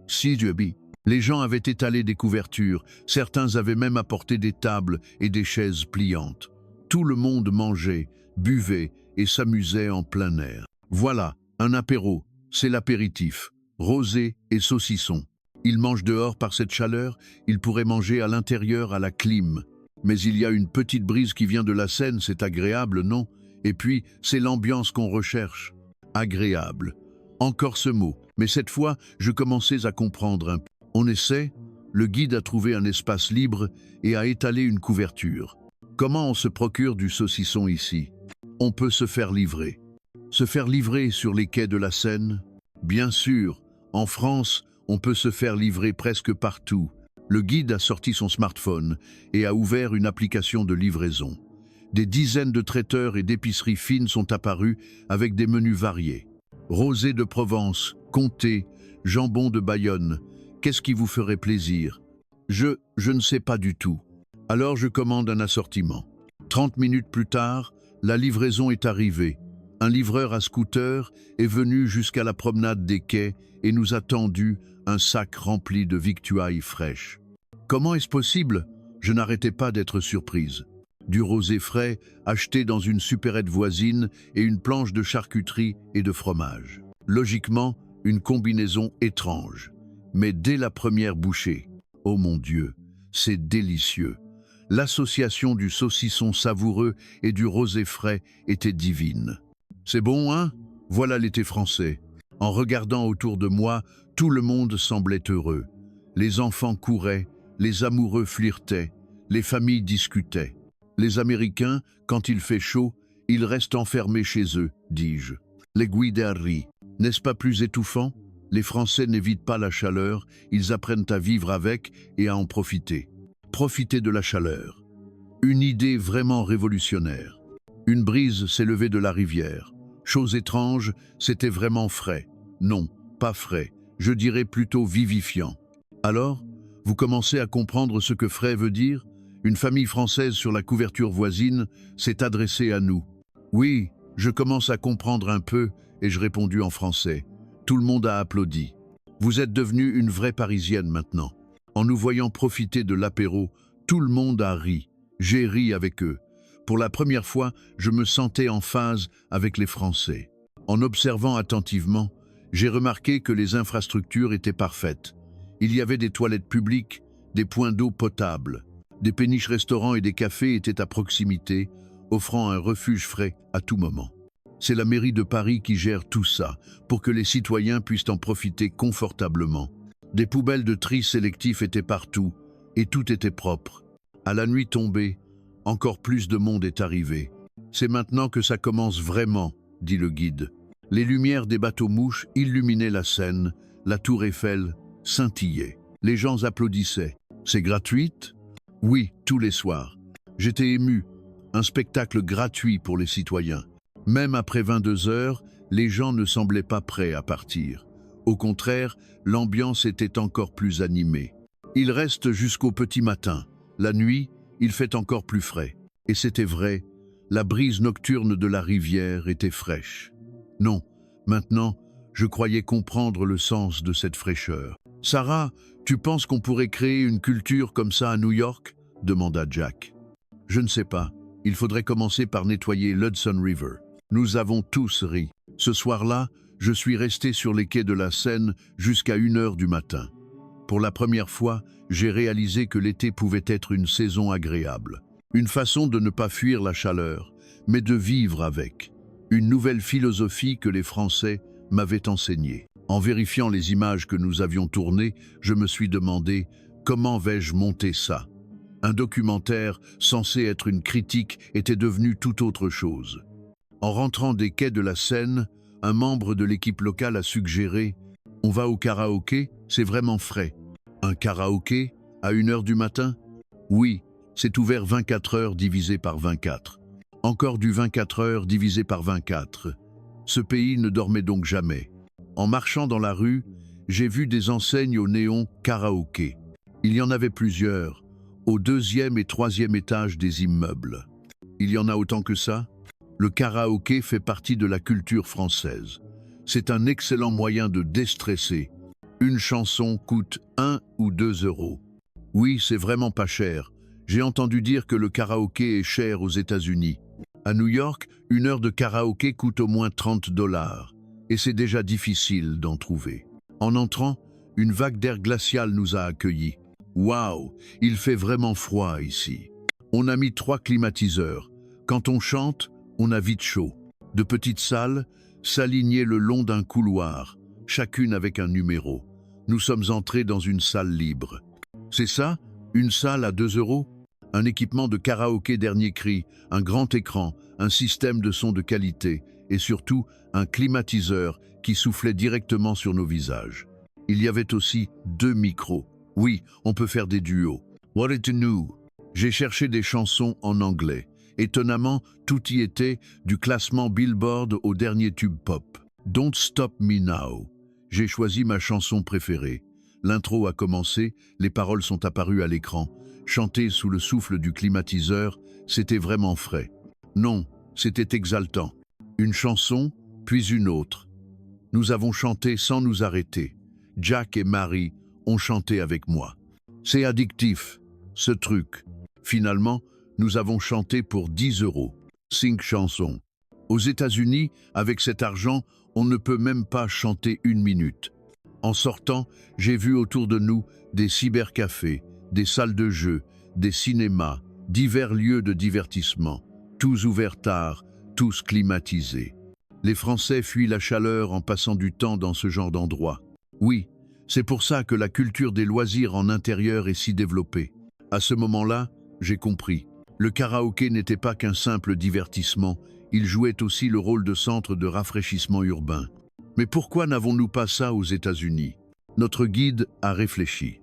Si, Juby. Les gens avaient étalé des couvertures, certains avaient même apporté des tables et des chaises pliantes. Tout le monde mangeait, buvait et s'amusait en plein air. Voilà, un apéro, c'est l'apéritif, rosé et saucisson. Ils mangent dehors par cette chaleur, ils pourraient manger à l'intérieur à la clim. Mais il y a une petite brise qui vient de la Seine, c'est agréable, non? Et puis, c'est l'ambiance qu'on recherche. Agréable. Encore ce mot, mais cette fois, je commençais à comprendre un peu. On essaie, le guide a trouvé un espace libre et a étalé une couverture. Comment on se procure du saucisson ici? On peut se faire livrer. Se faire livrer sur les quais de la Seine? Bien sûr, en France, on peut se faire livrer presque partout. Le guide a sorti son smartphone et a ouvert une application de livraison. Des dizaines de traiteurs et d'épiceries fines sont apparus avec des menus variés. Rosé de Provence, comté, jambon de Bayonne. Qu'est-ce qui vous ferait plaisir? Je ne sais pas du tout. Alors je commande un assortiment. 30 minutes plus tard, la livraison est arrivée. Un livreur à scooter est venu jusqu'à la promenade des quais et nous a tendu un sac rempli de victuailles fraîches. Comment est-ce possible? Je n'arrêtais pas d'être surprise. Du rosé frais, acheté dans une supérette voisine et une planche de charcuterie et de fromage. Logiquement, une combinaison étrange. Mais dès la première bouchée, oh mon Dieu, c'est délicieux. L'association du saucisson savoureux et du rosé frais était divine. C'est bon, hein? Voilà l'été français. En regardant autour de moi, tout le monde semblait heureux. Les enfants couraient, les amoureux flirtaient, les familles discutaient. Les Américains, quand il fait chaud, ils restent enfermés chez eux, dis-je. Les guidari, n'est-ce pas plus étouffant? Les Français n'évitent pas la chaleur, ils apprennent à vivre avec et à en profiter. Profiter de la chaleur. Une idée vraiment révolutionnaire. Une brise s'est levée de la rivière. Chose étrange, c'était vraiment frais. Non, pas frais, je dirais plutôt vivifiant. Alors, vous commencez à comprendre ce que frais veut dire? Une famille française sur la couverture voisine s'est adressée à nous. Oui, je commence à comprendre un peu, ai-je répondu en français. Tout le monde a applaudi. Vous êtes devenue une vraie Parisienne maintenant. En nous voyant profiter de l'apéro, tout le monde a ri. J'ai ri avec eux. Pour la première fois, je me sentais en phase avec les Français. En observant attentivement, j'ai remarqué que les infrastructures étaient parfaites. Il y avait des toilettes publiques, des points d'eau potables. Des péniches restaurants et des cafés étaient à proximité, offrant un refuge frais à tout moment. C'est la mairie de Paris qui gère tout ça, pour que les citoyens puissent en profiter confortablement. Des poubelles de tri sélectif étaient partout, et tout était propre. À la nuit tombée, encore plus de monde est arrivé. C'est maintenant que ça commence vraiment, dit le guide. Les lumières des bateaux-mouches illuminaient la Seine, la tour Eiffel, scintillait. Les gens applaudissaient. C'est gratuit? Oui, tous les soirs. J'étais ému. Un spectacle gratuit pour les citoyens. Même après 22 heures, les gens ne semblaient pas prêts à partir. Au contraire, l'ambiance était encore plus animée. Il reste jusqu'au petit matin. La nuit, il fait encore plus frais. Et c'était vrai, la brise nocturne de la rivière était fraîche. Non, maintenant, je croyais comprendre le sens de cette fraîcheur. « Sarah, tu penses qu'on pourrait créer une culture comme ça à New York ?» demanda Jack. « Je ne sais pas. Il faudrait commencer par nettoyer l'Hudson River. » Nous avons tous ri. Ce soir-là, je suis resté sur les quais de la Seine jusqu'à 1 heure du matin. Pour la première fois, j'ai réalisé que l'été pouvait être une saison agréable. Une façon de ne pas fuir la chaleur, mais de vivre avec. Une nouvelle philosophie que les Français m'avaient enseignée. En vérifiant les images que nous avions tournées, je me suis demandé comment vais-je monter ça. Un documentaire censé être une critique était devenu tout autre chose. En rentrant des quais de la Seine, un membre de l'équipe locale a suggéré « On va au karaoké, c'est vraiment frais. » Un karaoké à 1 heure du matin? Oui, c'est ouvert 24 heures divisé par 24. Encore du 24 heures divisé par 24. Ce pays ne dormait donc jamais. En marchant dans la rue, j'ai vu des enseignes au néon karaoké. Il y en avait plusieurs, au 2e et 3e étage des immeubles. Il y en a autant que ça? Le karaoké fait partie de la culture française. C'est un excellent moyen de déstresser. Une chanson coûte 1 ou 2 euros. Oui, c'est vraiment pas cher. J'ai entendu dire que le karaoké est cher aux États-Unis. À New York, 1 heure de karaoké coûte au moins 30 $. Et c'est déjà difficile d'en trouver. En entrant, une vague d'air glacial nous a accueillis. Waouh, il fait vraiment froid ici. On a mis 3 climatiseurs. Quand on chante, on a vite chaud. De petites salles s'alignaient le long d'un couloir, chacune avec un numéro. Nous sommes entrés dans une salle libre. C'est ça, une salle à 2 euros? Un équipement de karaoké dernier cri, un grand écran, un système de son de qualité et surtout un climatiseur qui soufflait directement sur nos visages. Il y avait aussi 2 micros. Oui, on peut faire des duos. What it new? J'ai cherché des chansons en anglais. Étonnamment, tout y était, du classement Billboard au dernier tube pop. Don't Stop Me Now. J'ai choisi ma chanson préférée. L'intro a commencé, les paroles sont apparues à l'écran. Chanter sous le souffle du climatiseur, c'était vraiment frais. Non, c'était exaltant. Une chanson, puis une autre. Nous avons chanté sans nous arrêter. Jack et Marie ont chanté avec moi. C'est addictif, ce truc. Finalement, nous avons chanté pour 10 euros. 5 chansons. Aux États-Unis, avec cet argent, on ne peut même pas chanter 1 minute. En sortant, j'ai vu autour de nous des cybercafés, des salles de jeux, des cinémas, divers lieux de divertissement, tous ouverts tard, tous climatisés. Les Français fuient la chaleur en passant du temps dans ce genre d'endroit. Oui, c'est pour ça que la culture des loisirs en intérieur est si développée. À ce moment-là, j'ai compris. Le karaoké n'était pas qu'un simple divertissement, il jouait aussi le rôle de centre de rafraîchissement urbain. Mais pourquoi n'avons-nous pas ça aux États-Unis? Notre guide a réfléchi.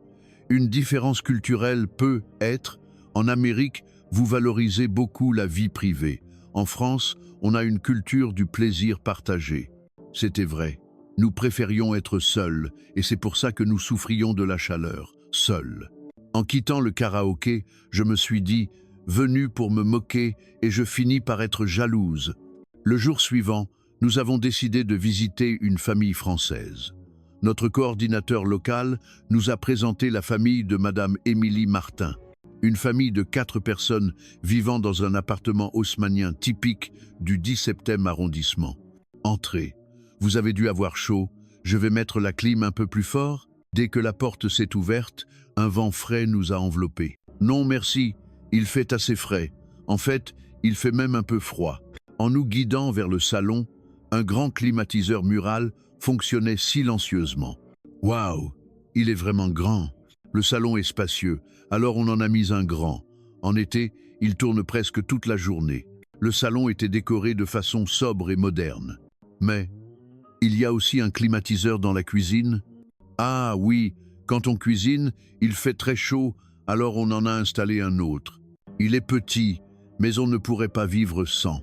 Une différence culturelle peut être, en Amérique, vous valorisez beaucoup la vie privée. En France, on a une culture du plaisir partagé. C'était vrai. Nous préférions être seuls, et c'est pour ça que nous souffrions de la chaleur, seuls. En quittant le karaoké, je me suis dit, venu pour me moquer, et je finis par être jalouse. Le jour suivant, nous avons décidé de visiter une famille française. Notre coordinateur local nous a présenté la famille de Madame Émilie Martin, une famille de 4 personnes vivant dans un appartement haussmannien typique du 17e arrondissement. Entrez. Vous avez dû avoir chaud. Je vais mettre la clim un peu plus fort. Dès que la porte s'est ouverte, un vent frais nous a enveloppés. Non merci, il fait assez frais. En fait, il fait même un peu froid. En nous guidant vers le salon, un grand climatiseur mural fonctionnait silencieusement. Waouh, il est vraiment grand. Le salon est spacieux, alors on en a mis un grand. En été, il tourne presque toute la journée. Le salon était décoré de façon sobre et moderne. Mais il y a aussi un climatiseur dans la cuisine? Ah oui, Quand on cuisine, il fait très chaud, alors on en a installé un autre. Il est petit, mais on ne pourrait pas vivre sans.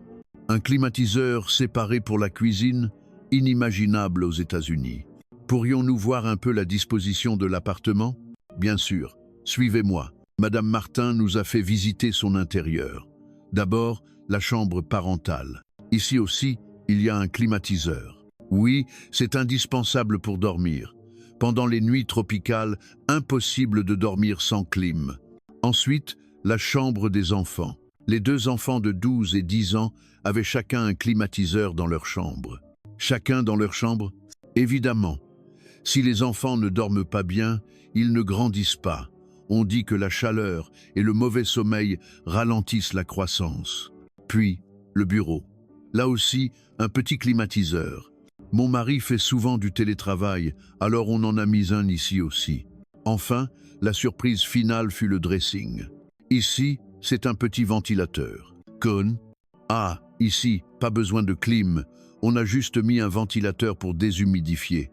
Un climatiseur séparé pour la cuisine, inimaginable aux États-Unis. Pourrions-nous voir un peu la disposition de l'appartement? Bien sûr, suivez-moi. Madame Martin nous a fait visiter son intérieur. D'abord, la chambre parentale. Ici aussi, il y a un climatiseur. Oui, c'est indispensable pour dormir. Pendant les nuits tropicales, impossible de dormir sans clim. Ensuite, la chambre des enfants. Les deux enfants de 12 et 10 ans avaient chacun un climatiseur dans leur chambre. Chacun dans leur chambre? Évidemment. Si les enfants ne dorment pas bien, ils ne grandissent pas. On dit que la chaleur et le mauvais sommeil ralentissent la croissance. Puis, le bureau. Là aussi, un petit climatiseur. Mon mari fait souvent du télétravail, alors on en a mis un ici aussi. Enfin, la surprise finale fut le dressing. Ici, c'est un petit ventilateur. Cône. Ah, ici, pas besoin de clim. On a juste mis un ventilateur pour déshumidifier.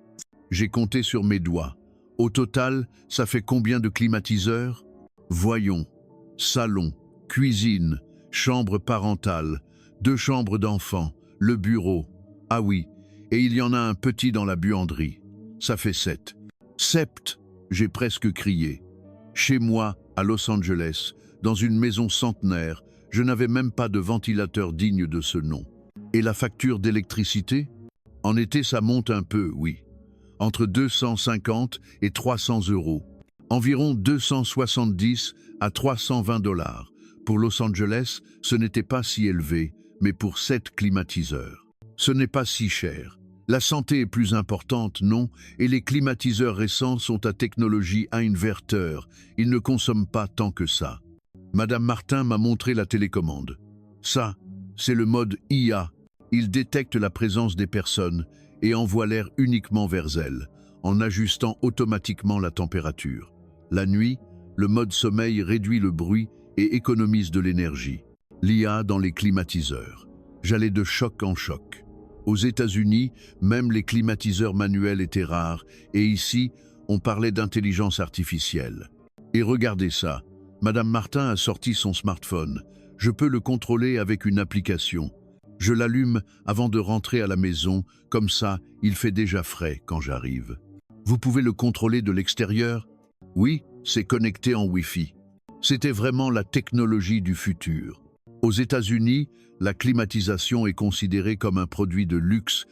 J'ai compté sur mes doigts. Au total, ça fait combien de climatiseurs? Voyons. Salon, cuisine, chambre parentale, 2 chambres d'enfants, le bureau. Ah oui, et il y en a un petit dans la buanderie. Ça fait 7. Sept, j'ai presque crié. Chez moi, à Los Angeles, dans une maison centenaire, je n'avais même pas de ventilateur digne de ce nom. Et la facture d'électricité? En été, ça monte un peu, oui. Entre 250 et 300 euros. Environ 270 à 320 $. Pour Los Angeles, ce n'était pas si élevé, mais pour 7 climatiseurs. Ce n'est pas si cher. La santé est plus importante, non? Et les climatiseurs récents sont à technologie à inverteur. Ils ne consomment pas tant que ça. Madame Martin m'a montré la télécommande. Ça, c'est le mode IA. Il détecte la présence des personnes et envoie l'air uniquement vers elles, en ajustant automatiquement la température. La nuit, le mode sommeil réduit le bruit et économise de l'énergie. L'IA dans les climatiseurs. J'allais de choc en choc. Aux États-Unis, même les climatiseurs manuels étaient rares, et ici, on parlait d'intelligence artificielle. Et regardez ça, Madame Martin a sorti son smartphone. Je peux le contrôler avec une application. Je l'allume avant de rentrer à la maison, comme ça, il fait déjà frais quand j'arrive. Vous pouvez le contrôler de l'extérieur? Oui, c'est connecté en Wi-Fi. C'était vraiment la technologie du futur. Aux États-Unis, la climatisation est considérée comme un produit de luxe.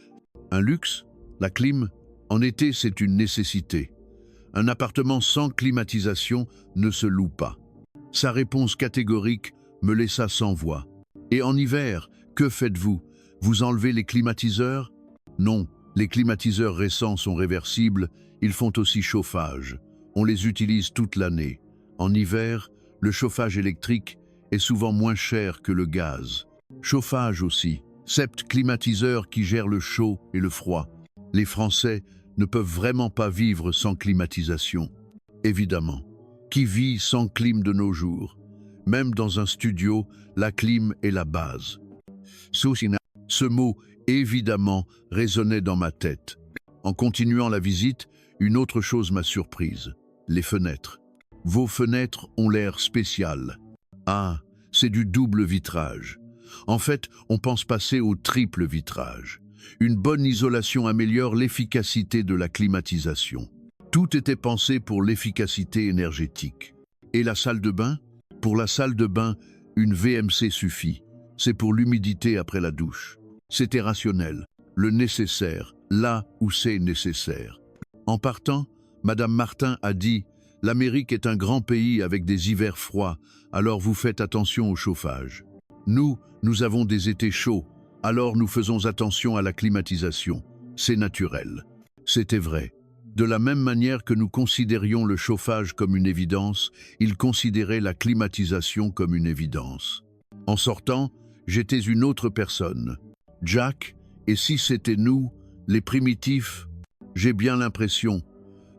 Un luxe? La clim? En été, c'est une nécessité. Un appartement sans climatisation ne se loue pas. Sa réponse catégorique me laissa sans voix. Et en hiver, que faites-vous? Vous enlevez les climatiseurs? Non, les climatiseurs récents sont réversibles, ils font aussi chauffage. On les utilise toute l'année. En hiver, le chauffage électrique est souvent moins cher que le gaz. Chauffage aussi, 7 climatiseurs qui gèrent le chaud et le froid. Les Français ne peuvent vraiment pas vivre sans climatisation. Évidemment, qui vit sans clim de nos jours? Même dans un studio, la clim est la base. Ce mot, évidemment, résonnait dans ma tête. En continuant la visite, une autre chose m'a surprise. Les fenêtres. Vos fenêtres ont l'air spécial. Ah, c'est du double vitrage. En fait, on pense passer au triple vitrage. Une bonne isolation améliore l'efficacité de la climatisation. Tout était pensé pour l'efficacité énergétique. Et la salle de bain? Pour la salle de bain, une VMC suffit. C'est pour l'humidité après la douche. C'était rationnel, le nécessaire, là où c'est nécessaire. En partant, Madame Martin a dit « L'Amérique est un grand pays avec des hivers froids, alors vous faites attention au chauffage. Nous avons des étés chauds, alors nous faisons attention à la climatisation. C'est naturel. » C'était vrai. De la même manière que nous considérions le chauffage comme une évidence, ils considéraient la climatisation comme une évidence. En sortant, j'étais une autre personne. Jack, et si c'était nous, les primitifs? J'ai bien l'impression.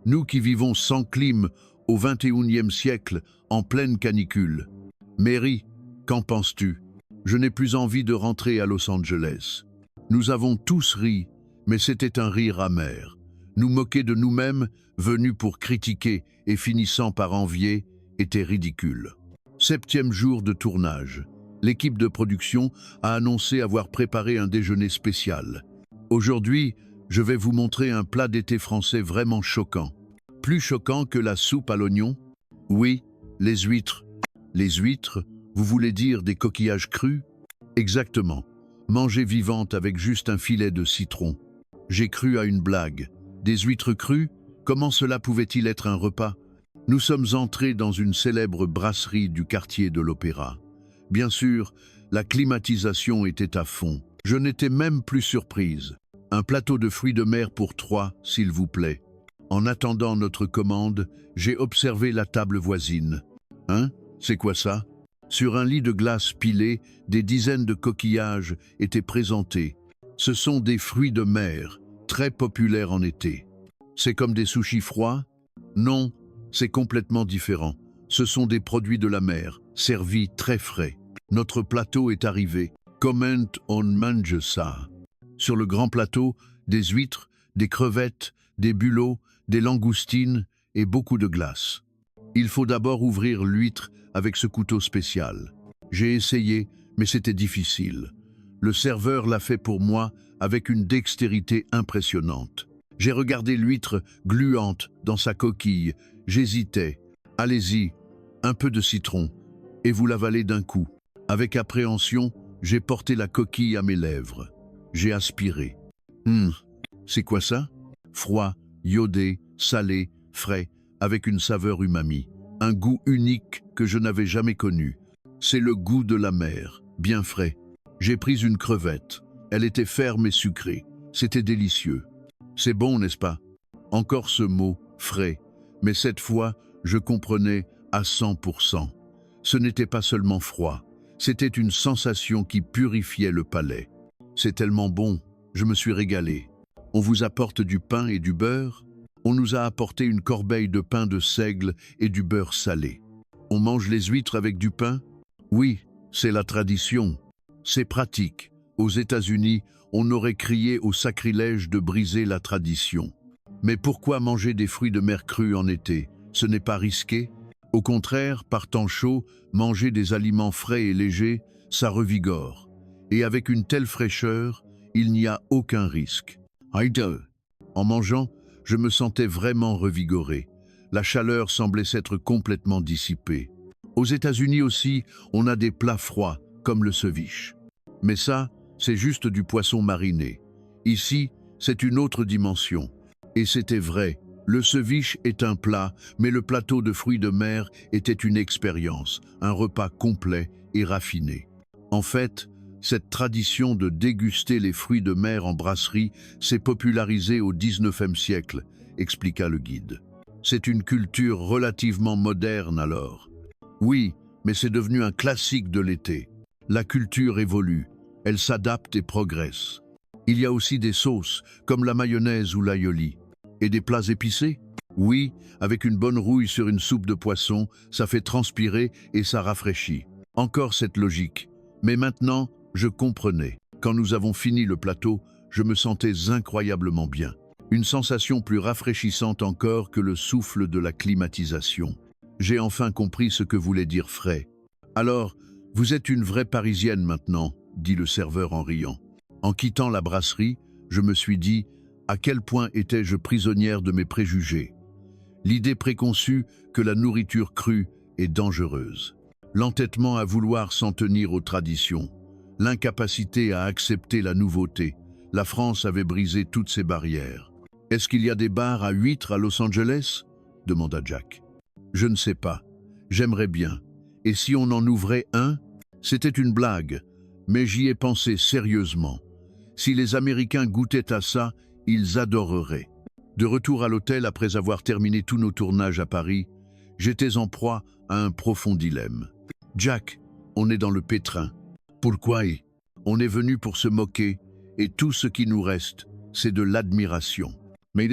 Nous qui vivons sans clim au XXIe siècle, en pleine canicule. Mary, qu'en penses-tu? Je n'ai plus envie de rentrer à Los Angeles. Nous avons tous ri, mais c'était un rire amer. Nous moquer de nous-mêmes, venus pour critiquer et finissant par envier, était ridicule. 7e jour de tournage. L'équipe de production a annoncé avoir préparé un déjeuner spécial. Aujourd'hui, je vais vous montrer un plat d'été français vraiment choquant. Plus choquant que la soupe à l'oignon? Oui, les huîtres. Les huîtres, vous voulez dire des coquillages crus? Exactement. Mangées vivantes avec juste un filet de citron. J'ai cru à une blague. Des huîtres crues? Comment cela pouvait-il être un repas? Nous sommes entrés dans une célèbre brasserie du quartier de l'Opéra. Bien sûr, la climatisation était à fond. Je n'étais même plus surprise. Un plateau de fruits de mer pour 3, s'il vous plaît. En attendant notre commande, j'ai observé la table voisine. Hein? C'est quoi ça? Sur un lit de glace pilé, des dizaines de coquillages étaient présentés. Ce sont des fruits de mer, très populaires en été. C'est comme des sushis froids? Non, c'est complètement différent. Ce sont des produits de la mer, servis très frais. Notre plateau est arrivé. Comment on mange ça? Sur le grand plateau, des huîtres, des crevettes, des bulots, des langoustines et beaucoup de glace. Il faut d'abord ouvrir l'huître avec ce couteau spécial. J'ai essayé, mais c'était difficile. Le serveur l'a fait pour moi avec une dextérité impressionnante. J'ai regardé l'huître gluante dans sa coquille. J'hésitais. Allez-y, un peu de citron, et vous l'avalez d'un coup. Avec appréhension, j'ai porté la coquille à mes lèvres. J'ai aspiré. C'est quoi ça? Froid, iodé, salé, frais, avec une saveur umami. Un goût unique que je n'avais jamais connu. C'est le goût de la mer, bien frais. J'ai pris une crevette. Elle était ferme et sucrée. C'était délicieux. C'est bon, n'est-ce pas? Encore ce mot, frais. Mais cette fois, je comprenais à 100%. Ce n'était pas seulement froid. C'était une sensation qui purifiait le palais. C'est tellement bon, je me suis régalé. On vous apporte du pain et du beurre? On nous a apporté une corbeille de pain de seigle et du beurre salé. On mange les huîtres avec du pain? Oui, c'est la tradition. C'est pratique. Aux États-Unis, on aurait crié au sacrilège de briser la tradition. Mais pourquoi manger des fruits de mer crus en été? Ce n'est pas risqué? Au contraire, par temps chaud, manger des aliments frais et légers, ça revigore. Et avec une telle fraîcheur, il n'y a aucun risque. En mangeant, je me sentais vraiment revigoré. La chaleur semblait s'être complètement dissipée. Aux États-Unis aussi, on a des plats froids, comme le ceviche. Mais ça, c'est juste du poisson mariné. Ici, c'est une autre dimension. Et c'était vrai, le ceviche est un plat, mais le plateau de fruits de mer était une expérience, un repas complet et raffiné. En fait, cette tradition de déguster les fruits de mer en brasserie s'est popularisée au XIXe siècle, expliqua le guide. C'est une culture relativement moderne alors. Oui, mais c'est devenu un classique de l'été. La culture évolue, elle s'adapte et progresse. Il y a aussi des sauces, comme la mayonnaise ou l'aïoli. Et des plats épicés? Oui, avec une bonne rouille sur une soupe de poisson, ça fait transpirer et ça rafraîchit. Encore cette logique. Mais maintenant, je comprenais. Quand nous avons fini le plateau, je me sentais incroyablement bien. Une sensation plus rafraîchissante encore que le souffle de la climatisation. J'ai enfin compris ce que voulait dire frais. Alors, vous êtes une vraie Parisienne maintenant, dit le serveur en riant. En quittant la brasserie, je me suis dit à quel point étais-je prisonnière de mes préjugés. L'idée préconçue que la nourriture crue est dangereuse. L'entêtement à vouloir s'en tenir aux traditions. L'incapacité à accepter la nouveauté. La France avait brisé toutes ces barrières. « Est-ce qu'il y a des bars à huîtres à Los Angeles ?» demanda Jack. « Je ne sais pas. J'aimerais bien. Et si on en ouvrait un ?» C'était une blague, mais j'y ai pensé sérieusement. Si les Américains goûtaient à ça, ils adoreraient. De retour à l'hôtel après avoir terminé tous nos tournages à Paris, j'étais en proie à un profond dilemme. « Jack, on est dans le pétrin. Pourquoi? On est venu pour se moquer, et tout ce qui nous reste, c'est de l'admiration. » Mais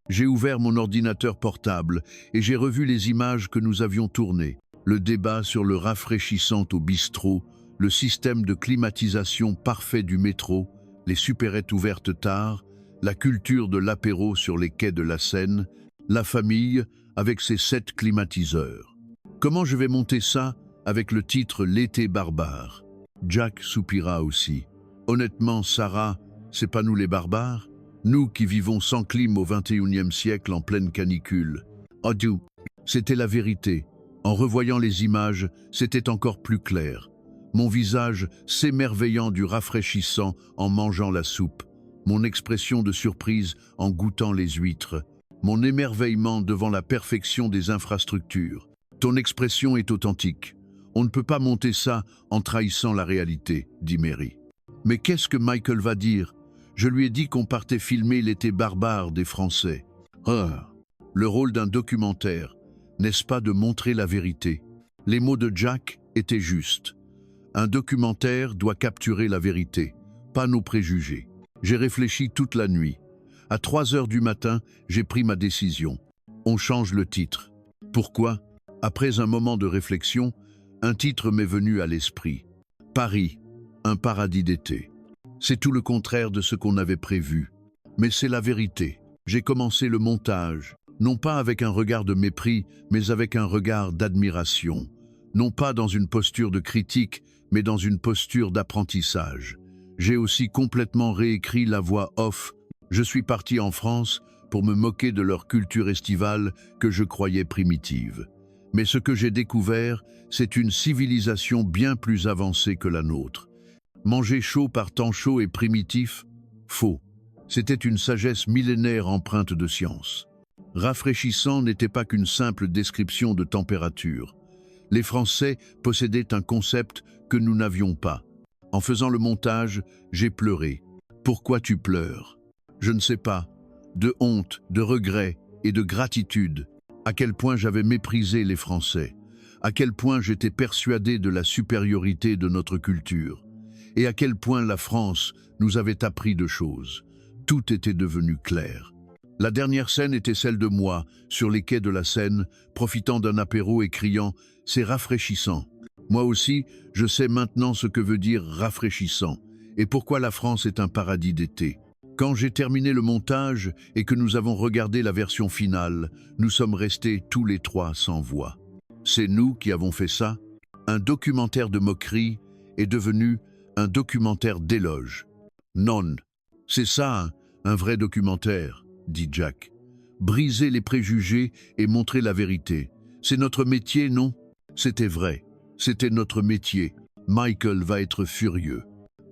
j'ai ouvert mon ordinateur portable et j'ai revu les images que nous avions tournées. Le débat sur le rafraîchissant au bistrot, le système de climatisation parfait du métro, les supérettes ouvertes tard, la culture de l'apéro sur les quais de la Seine, la famille avec ses 7 climatiseurs. Comment je vais monter ça avec le titre L'été barbare? Jack soupira aussi. Honnêtement, Sarah, c'est pas nous les barbares? Nous qui vivons sans clim au XXIe siècle en pleine canicule. Oh Dieu, c'était la vérité. En revoyant les images, c'était encore plus clair. Mon visage s'émerveillant du rafraîchissant en mangeant la soupe. Mon expression de surprise en goûtant les huîtres. Mon émerveillement devant la perfection des infrastructures. Ton expression est authentique. On ne peut pas monter ça en trahissant la réalité, dit Mary. Mais qu'est-ce que Michael va dire? Je lui ai dit qu'on partait filmer l'été barbare des Français. Ah, le rôle d'un documentaire, n'est-ce pas de montrer la vérité? Les mots de Jack étaient justes. Un documentaire doit capturer la vérité, pas nos préjugés. J'ai réfléchi toute la nuit. À 3 heures du matin, j'ai pris ma décision. On change le titre. Pourquoi? Après un moment de réflexion, un titre m'est venu à l'esprit. Paris, un paradis d'été. C'est tout le contraire de ce qu'on avait prévu. Mais c'est la vérité. J'ai commencé le montage, non pas avec un regard de mépris, mais avec un regard d'admiration. Non pas dans une posture de critique, mais dans une posture d'apprentissage. J'ai aussi complètement réécrit la voix off. Je suis parti en France pour me moquer de leur culture estivale que je croyais primitive. Mais ce que j'ai découvert, c'est une civilisation bien plus avancée que la nôtre. Manger chaud par temps chaud et primitif? Faux. C'était une sagesse millénaire empreinte de science. Rafraîchissant n'était pas qu'une simple description de température. Les Français possédaient un concept que nous n'avions pas. En faisant le montage, j'ai pleuré. Pourquoi tu pleures? Je ne sais pas. De honte, de regret et de gratitude. À quel point j'avais méprisé les Français. À quel point j'étais persuadé de la supériorité de notre culture. Et à quel point la France nous avait appris de choses. Tout était devenu clair. La dernière scène était celle de moi, sur les quais de la Seine, profitant d'un apéro et criant « C'est rafraîchissant ». Moi aussi, je sais maintenant ce que veut dire rafraîchissant et pourquoi la France est un paradis d'été. Quand j'ai terminé le montage et que nous avons regardé la version finale, nous sommes restés tous les 3 sans voix. C'est nous qui avons fait ça. Un documentaire de moquerie est devenu un documentaire d'éloge. Non, c'est ça, un vrai documentaire, dit Jack. Briser les préjugés et montrer la vérité. C'est notre métier, non? C'était vrai. C'était notre métier. Michael va être furieux.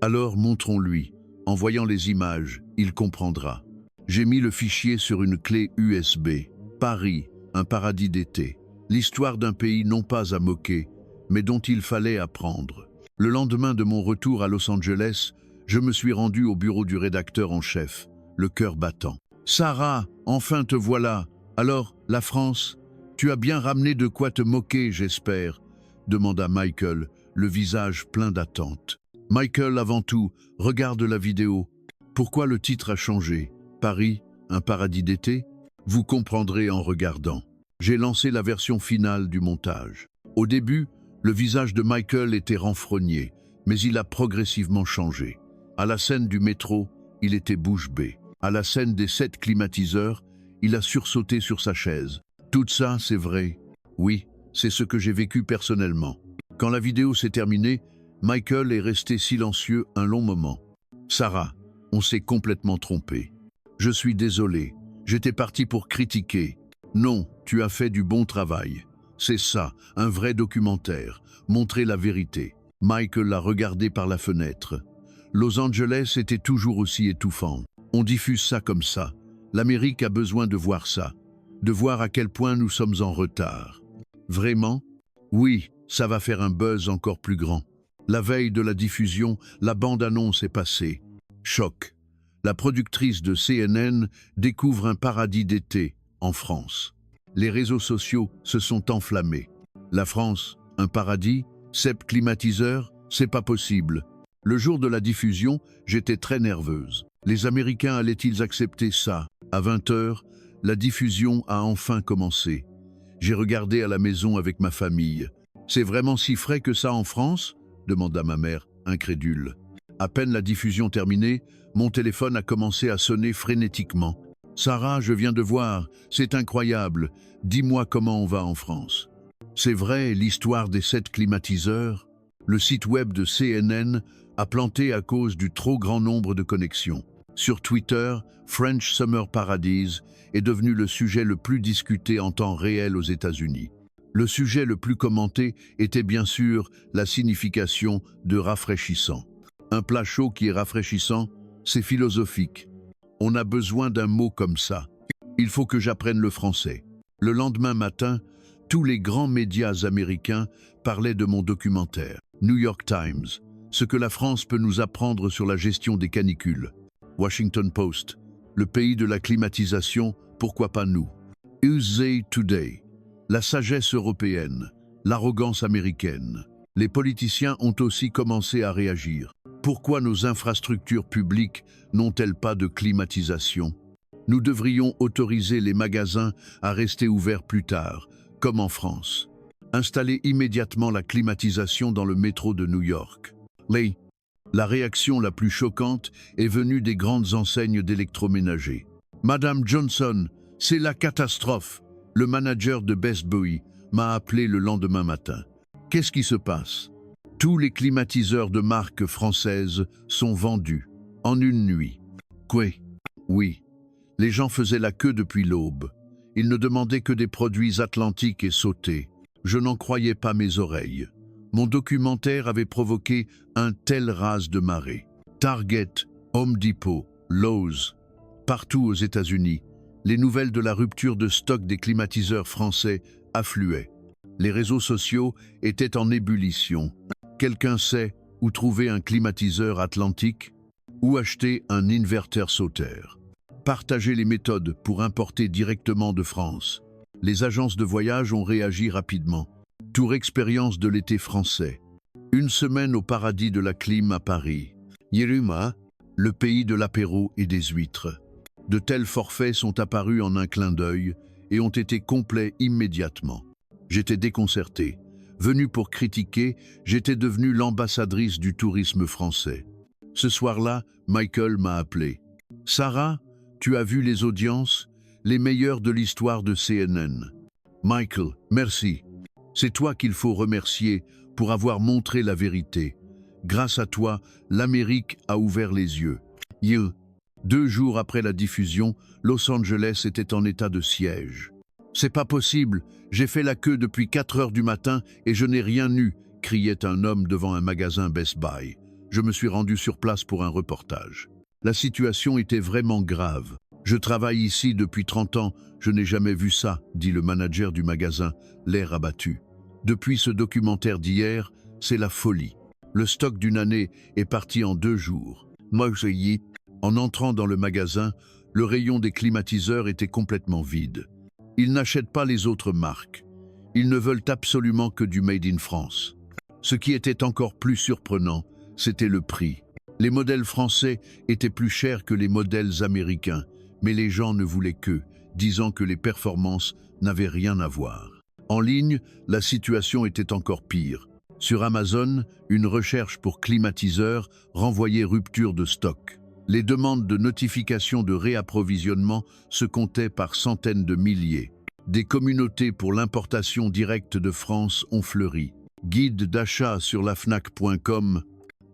Alors montrons-lui. En voyant les images, il comprendra. J'ai mis le fichier sur une clé USB. Paris, un paradis d'été. L'histoire d'un pays non pas à moquer, mais dont il fallait apprendre. Le lendemain de mon retour à Los Angeles, je me suis rendu au bureau du rédacteur en chef, le cœur battant. « Sarah, enfin te voilà. Alors, la France, tu as bien ramené de quoi te moquer, j'espère » demanda Michael, le visage plein d'attente. Michael, avant tout, regarde la vidéo. Pourquoi le titre a changé? Paris, un paradis d'été? Vous comprendrez en regardant. J'ai lancé la version finale du montage. Au début, le visage de Michael était renfrogné, mais il a progressivement changé. À la scène du métro, il était bouche bée. À la scène des 7 climatiseurs, il a sursauté sur sa chaise. Tout ça, c'est vrai. Oui, c'est ce que j'ai vécu personnellement. Quand la vidéo s'est terminée, Michael est resté silencieux un long moment. « Sarah, on s'est complètement trompé. Je suis désolé. J'étais parti pour critiquer. Non, tu as fait du bon travail. C'est ça, un vrai documentaire. Montrer la vérité. » Michael l'a regardé par la fenêtre. Los Angeles était toujours aussi étouffant. On diffuse ça comme ça. L'Amérique a besoin de voir ça. De voir à quel point nous sommes en retard. Vraiment? Oui, ça va faire un buzz encore plus grand. La veille de la diffusion, la bande-annonce est passée. Choc. La productrice de CNN découvre un paradis d'été en France. Les réseaux sociaux se sont enflammés. La France, un paradis? 7 climatiseurs? C'est pas possible. Le jour de la diffusion, j'étais très nerveuse. Les Américains allaient-ils accepter ça? À 20 h, la diffusion a enfin commencé. J'ai regardé à la maison avec ma famille. « C'est vraiment si frais que ça en France ?» demanda ma mère, incrédule. À peine la diffusion terminée, mon téléphone a commencé à sonner frénétiquement. « Sarah, je viens de voir, c'est incroyable. Dis-moi comment on va en France. » C'est vrai, l'histoire des 7 climatiseurs, le site web de CNN a planté à cause du trop grand nombre de connexions. Sur Twitter, French Summer Paradise est devenu le sujet le plus discuté en temps réel aux États-Unis. Le sujet le plus commenté était bien sûr la signification de rafraîchissant. Un plat chaud qui est rafraîchissant, c'est philosophique. On a besoin d'un mot comme ça. Il faut que j'apprenne le français. Le lendemain matin, tous les grands médias américains parlaient de mon documentaire. New York Times, ce que la France peut nous apprendre sur la gestion des canicules. Washington Post, le pays de la climatisation, pourquoi pas nous? USA Today, la sagesse européenne, l'arrogance américaine. Les politiciens ont aussi commencé à réagir. Pourquoi nos infrastructures publiques n'ont-elles pas de climatisation? Nous devrions autoriser les magasins à rester ouverts plus tard, comme en France. Installer immédiatement la climatisation dans le métro de New York. La réaction la plus choquante est venue des grandes enseignes d'électroménager. Madame Johnson, c'est la catastrophe. Le manager de Best Buy m'a appelé le lendemain matin. Qu'est-ce qui se passe? Tous les climatiseurs de marque française sont vendus en une nuit. Quoi? Oui. Les gens faisaient la queue depuis l'aube. Ils ne demandaient que des produits atlantiques et sautés. Je n'en croyais pas mes oreilles. Mon documentaire avait provoqué un tel raz de marée. Target, Home Depot, Lowe's, partout aux États-Unis, les nouvelles de la rupture de stock des climatiseurs français affluaient. Les réseaux sociaux étaient en ébullition. Quelqu'un sait où trouver un climatiseur atlantique? Où acheter un inverter sauteur? Partager les méthodes pour importer directement de France. Les agences de voyage ont réagi rapidement. Tour expérience de l'été français. Une semaine au paradis de la clim à Paris. Yeruma, le pays de l'apéro et des huîtres. De tels forfaits sont apparus en un clin d'œil et ont été complets immédiatement. J'étais déconcerté. Venue pour critiquer, j'étais devenue l'ambassadrice du tourisme français. Ce soir-là, Michael m'a appelé. « Sarah, tu as vu les audiences? Les meilleures de l'histoire de CNN. » Michael, merci. C'est toi qu'il faut remercier pour avoir montré la vérité. Grâce à toi, l'Amérique a ouvert les yeux. 2 jours après la diffusion, Los Angeles était en état de siège. « C'est pas possible, j'ai fait la queue depuis 4 heures du matin et je n'ai rien eu », criait un homme devant un magasin Best Buy. Je me suis rendu sur place pour un reportage. La situation était vraiment grave. « Je travaille ici depuis 30 ans, je n'ai jamais vu ça », dit le manager du magasin, l'air abattu. Depuis ce documentaire d'hier, c'est la folie. Le stock d'une année est parti en 2 jours. En entrant dans le magasin, le rayon des climatiseurs était complètement vide. Ils n'achètent pas les autres marques. Ils ne veulent absolument que du Made in France. Ce qui était encore plus surprenant, c'était le prix. Les modèles français étaient plus chers que les modèles américains, mais les gens ne voulaient qu'eux, disant que les performances n'avaient rien à voir. En ligne, la situation était encore pire. Sur Amazon, une recherche pour climatiseurs renvoyait rupture de stock. Les demandes de notification de réapprovisionnement se comptaient par centaines de milliers. Des communautés pour l'importation directe de France ont fleuri. Guide d'achat sur lafnac.com.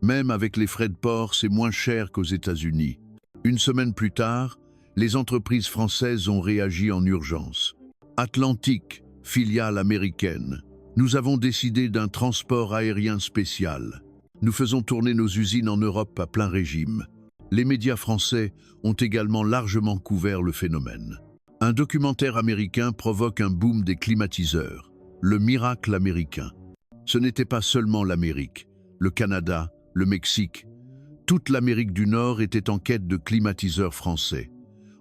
Même avec les frais de port, c'est moins cher qu'aux États-Unis. Une semaine plus tard, les entreprises françaises ont réagi en urgence. Atlantique, filiale américaine. Nous avons décidé d'un transport aérien spécial. Nous faisons tourner nos usines en Europe à plein régime. Les médias français ont également largement couvert le phénomène. Un documentaire américain provoque un boom des climatiseurs. Le miracle américain. Ce n'était pas seulement l'Amérique, le Canada, le Mexique. Toute l'Amérique du Nord était en quête de climatiseurs français.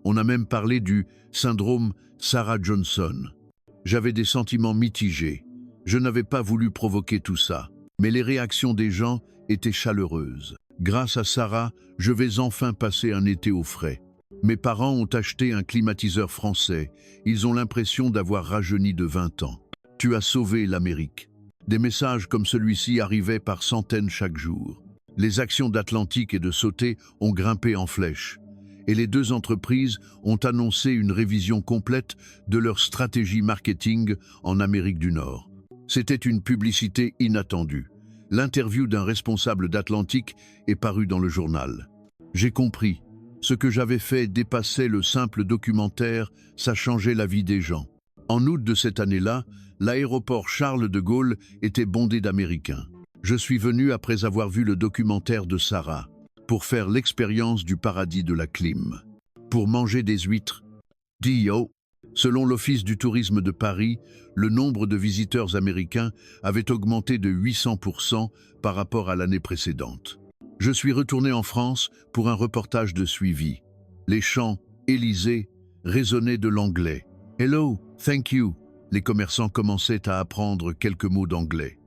On a même parlé du syndrome Sarah Johnson. J'avais des sentiments mitigés. Je n'avais pas voulu provoquer tout ça. Mais les réactions des gens étaient chaleureuses. Grâce à Sarah, je vais enfin passer un été au frais. Mes parents ont acheté un climatiseur français. Ils ont l'impression d'avoir rajeuni de 20 ans. Tu as sauvé l'Amérique. Des messages comme celui-ci arrivaient par centaines chaque jour. Les actions d'Atlantique et de Sauté ont grimpé en flèche. Et les deux entreprises ont annoncé une révision complète de leur stratégie marketing en Amérique du Nord. C'était une publicité inattendue. L'interview d'un responsable d'Atlantique est parue dans le journal. J'ai compris. Ce que j'avais fait dépassait le simple documentaire, ça changeait la vie des gens. En août de cette année-là, l'aéroport Charles de Gaulle était bondé d'Américains. Je suis venu après avoir vu le documentaire de Sarah, pour faire l'expérience du paradis de la clim. Pour manger des huîtres. Dio. Selon l'Office du tourisme de Paris, le nombre de visiteurs américains avait augmenté de 800% par rapport à l'année précédente. Je suis retourné en France pour un reportage de suivi. Les chants « Élysée » résonnaient de l'anglais. « Hello, thank you ». Les commerçants commençaient à apprendre quelques mots d'anglais.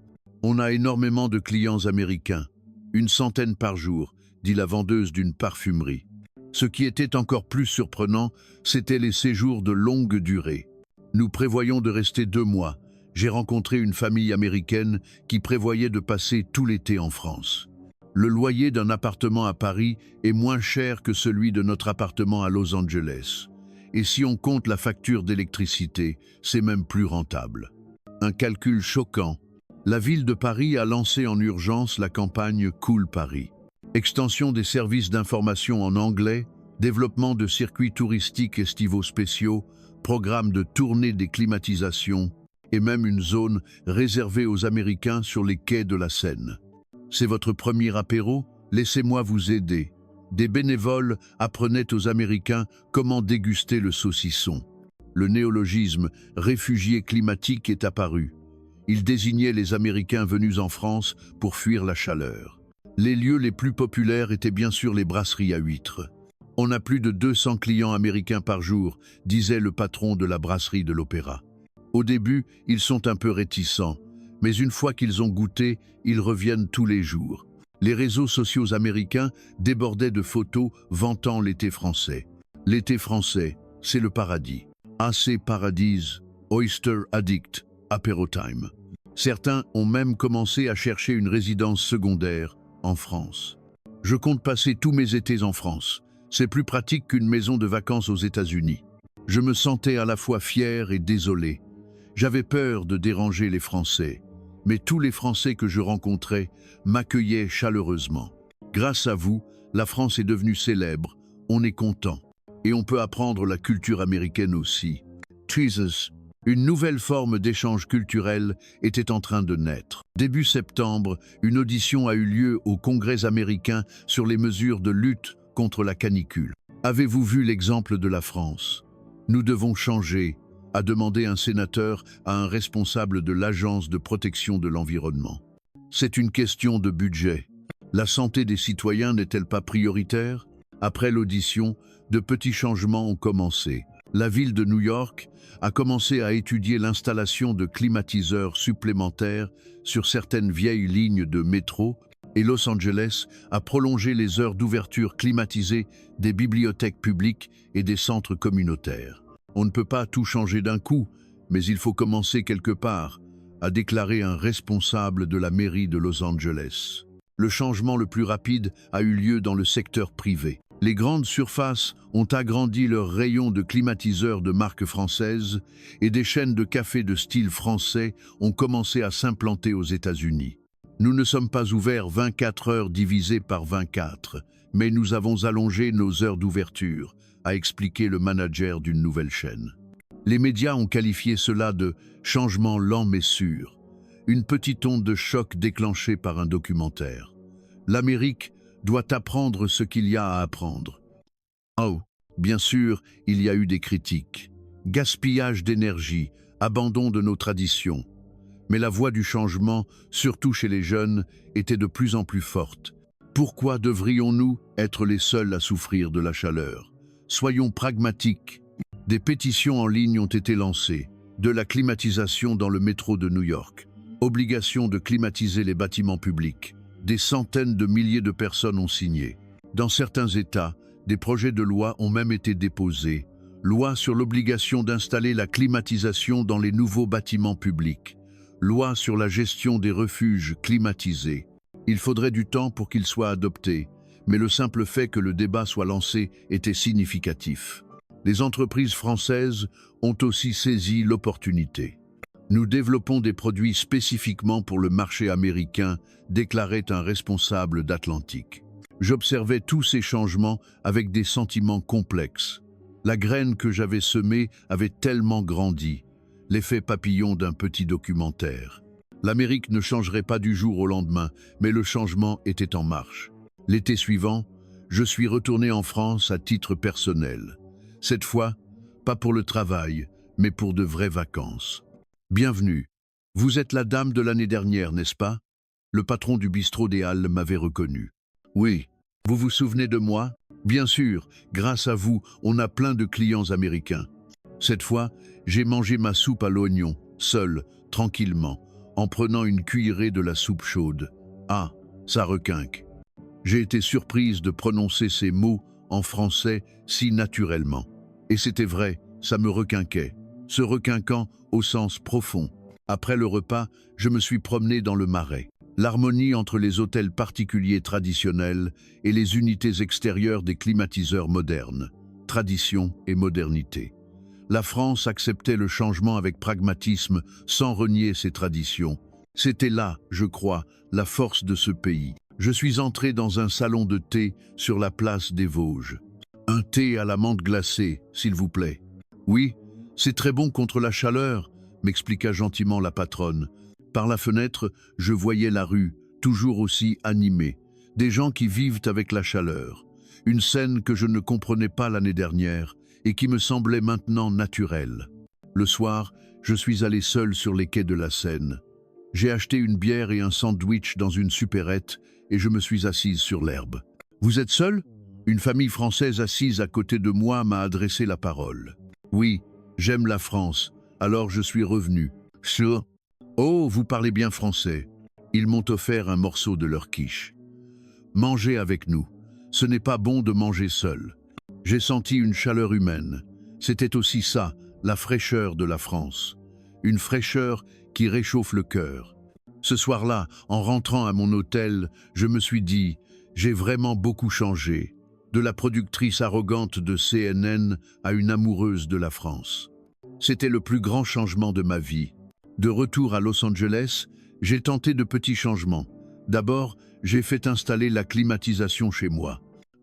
On a énormément de clients américains, une centaine par jour, dit la vendeuse d'une parfumerie. Ce qui était encore plus surprenant, c'était les séjours de longue durée. Nous prévoyons de rester 2 mois. J'ai rencontré une famille américaine qui prévoyait de passer tout l'été en France. Le loyer d'un appartement à Paris est moins cher que celui de notre appartement à Los Angeles. Et si on compte la facture d'électricité, c'est même plus rentable. Un calcul choquant. La ville de Paris a lancé en urgence la campagne Cool Paris. Extension des services d'information en anglais, développement de circuits touristiques estivaux spéciaux, programme de tournée des climatisations et même une zone réservée aux Américains sur les quais de la Seine. C'est votre premier apéro? Laissez-moi vous aider. Des bénévoles apprenaient aux Américains comment déguster le saucisson. Le néologisme « réfugié climatique » est apparu. Il désignait les Américains venus en France pour fuir la chaleur. Les lieux les plus populaires étaient bien sûr les brasseries à huîtres. On a plus de 200 clients américains par jour, disait le patron de la brasserie de l'Opéra. Au début, ils sont un peu réticents, mais une fois qu'ils ont goûté, ils reviennent tous les jours. Les réseaux sociaux américains débordaient de photos vantant l'été français. L'été français, c'est le paradis. AC Paradise, Oyster Addict, Apéro Time. Certains ont même commencé à chercher une résidence secondaire en France. Je compte passer tous mes étés en France. C'est plus pratique qu'une maison de vacances aux États-Unis. Je me sentais à la fois fier et désolé. J'avais peur de déranger les Français, mais tous les Français que je rencontrais m'accueillaient chaleureusement. Grâce à vous, la France est devenue célèbre, on est content. Et on peut apprendre la culture américaine aussi. Jesus. Une nouvelle forme d'échange culturel était en train de naître. Début septembre, une audition a eu lieu au Congrès américain sur les mesures de lutte contre la canicule. Avez-vous vu l'exemple de la France? Nous devons changer, a demandé un sénateur à un responsable de l'Agence de protection de l'environnement. C'est une question de budget. La santé des citoyens n'est-elle pas prioritaire? Après l'audition, de petits changements ont commencé. La ville de New York a commencé à étudier l'installation de climatiseurs supplémentaires sur certaines vieilles lignes de métro et Los Angeles a prolongé les heures d'ouverture climatisées des bibliothèques publiques et des centres communautaires. On ne peut pas tout changer d'un coup, mais il faut commencer quelque part, a déclaré un responsable de la mairie de Los Angeles. Le changement le plus rapide a eu lieu dans le secteur privé. Les grandes surfaces ont agrandi leurs rayons de climatiseurs de marque française et des chaînes de café de style français ont commencé à s'implanter aux États-Unis. Nous ne sommes pas ouverts 24 heures divisées par 24, mais nous avons allongé nos heures d'ouverture, a expliqué le manager d'une nouvelle chaîne. Les médias ont qualifié cela de « changement lent mais sûr », une petite onde de choc déclenchée par un documentaire. L'Amérique doit apprendre ce qu'il y a à apprendre. Oh, bien sûr, il y a eu des critiques. Gaspillage d'énergie, abandon de nos traditions. Mais la voix du changement, surtout chez les jeunes, était de plus en plus forte. Pourquoi devrions-nous être les seuls à souffrir de la chaleur? Soyons pragmatiques. Des pétitions en ligne ont été lancées. De la climatisation dans le métro de New York. Obligation de climatiser les bâtiments publics. Des centaines de milliers de personnes ont signé. Dans certains États, des projets de loi ont même été déposés. Loi sur l'obligation d'installer la climatisation dans les nouveaux bâtiments publics. Loi sur la gestion des refuges climatisés. Il faudrait du temps pour qu'il soit adopté, mais le simple fait que le débat soit lancé était significatif. Les entreprises françaises ont aussi saisi l'opportunité. Nous développons des produits spécifiquement pour le marché américain, déclarait un responsable d'Atlantic. J'observais tous ces changements avec des sentiments complexes. La graine que j'avais semée avait tellement grandi, l'effet papillon d'un petit documentaire. L'Amérique ne changerait pas du jour au lendemain, mais le changement était en marche. L'été suivant, je suis retourné en France à titre personnel. Cette fois, pas pour le travail, mais pour de vraies vacances. Bienvenue. Vous êtes la dame de l'année dernière, n'est-ce pas? Le patron du bistrot des Halles m'avait reconnu. Oui. Vous vous souvenez de moi? Bien sûr, grâce à vous, on a plein de clients américains. Cette fois, j'ai mangé ma soupe à l'oignon, seul, tranquillement, en prenant une cuillerée de la soupe chaude. Ah, ça requinque. J'ai été surprise de prononcer ces mots en français si naturellement. Et c'était vrai, ça me requinquait. Se requinquant au sens profond. Après le repas, je me suis promené dans le Marais. L'harmonie entre les hôtels particuliers traditionnels et les unités extérieures des climatiseurs modernes. Tradition et modernité. La France acceptait le changement avec pragmatisme, sans renier ses traditions. C'était là, je crois, la force de ce pays. Je suis entré dans un salon de thé sur la place des Vosges. Un thé à la menthe glacée, s'il vous plaît. Oui, c'est très bon contre la chaleur, m'expliqua gentiment la patronne. Par la fenêtre, je voyais la rue, toujours aussi animée. Des gens qui vivent avec la chaleur. Une scène que je ne comprenais pas l'année dernière et qui me semblait maintenant naturelle. Le soir, je suis allé seul sur les quais de la Seine. J'ai acheté une bière et un sandwich dans une supérette et je me suis assise sur l'herbe. « Vous êtes seul ?» Une famille française assise à côté de moi m'a adressé la parole. « Oui, j'aime la France, alors je suis revenu. »« Sure. »« Oh, vous parlez bien français. » Ils m'ont offert un morceau de leur quiche. « Mangez avec nous. Ce n'est pas bon de manger seul. » J'ai senti une chaleur humaine. C'était aussi ça, la fraîcheur de la France. Une fraîcheur qui réchauffe le cœur. Ce soir-là, en rentrant à mon hôtel, je me suis dit, j'ai vraiment beaucoup changé. De la productrice arrogante de CNN à une amoureuse de la France. C'était le plus grand changement de ma vie. De retour à Los Angeles, j'ai tenté de petits changements. D'abord, j'ai fait installer la climatisation chez moi.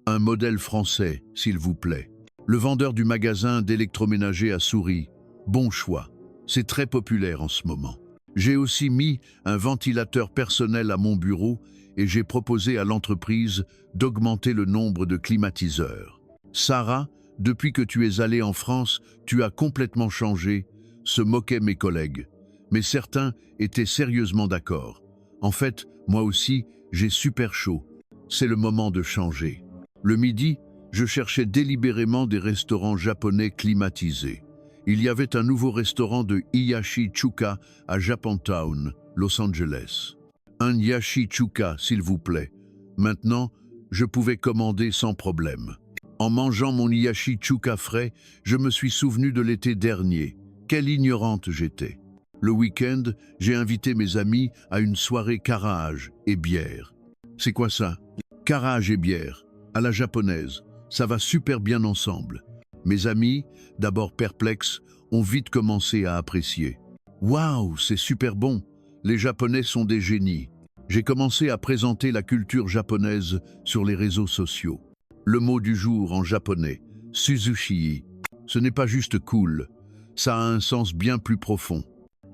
Un modèle français, s'il vous plaît. Le vendeur du magasin d'électroménager a souri. Bon choix. C'est très populaire en ce moment. J'ai aussi mis un ventilateur personnel à mon bureau et j'ai proposé à l'entreprise d'augmenter le nombre de climatiseurs. Sarah, depuis que tu es allée en France, tu as complètement changé, se moquaient mes collègues. Mais certains étaient sérieusement d'accord. En fait, moi aussi, j'ai super chaud. C'est le moment de changer. Le midi, je cherchais délibérément des restaurants japonais climatisés. Il y avait un nouveau restaurant de Hiyashi Chuka à Japantown, Los Angeles. Un Hiyashi Chuka, s'il vous plaît. Maintenant, je pouvais commander sans problème. En mangeant mon Hiyashi Chuka frais, je me suis souvenu de l'été dernier. Quelle ignorante j'étais. Le week-end, j'ai invité mes amis à une soirée carage et bière. C'est quoi ça? Carage et bière, à la japonaise. Ça va super bien ensemble. Mes amis, d'abord perplexes, ont vite commencé à apprécier. Waouh, c'est super bon! Les Japonais sont des génies. J'ai commencé à présenter la culture japonaise sur les réseaux sociaux. Le mot du jour en japonais, Suzushi. Ce n'est pas juste cool, ça a un sens bien plus profond.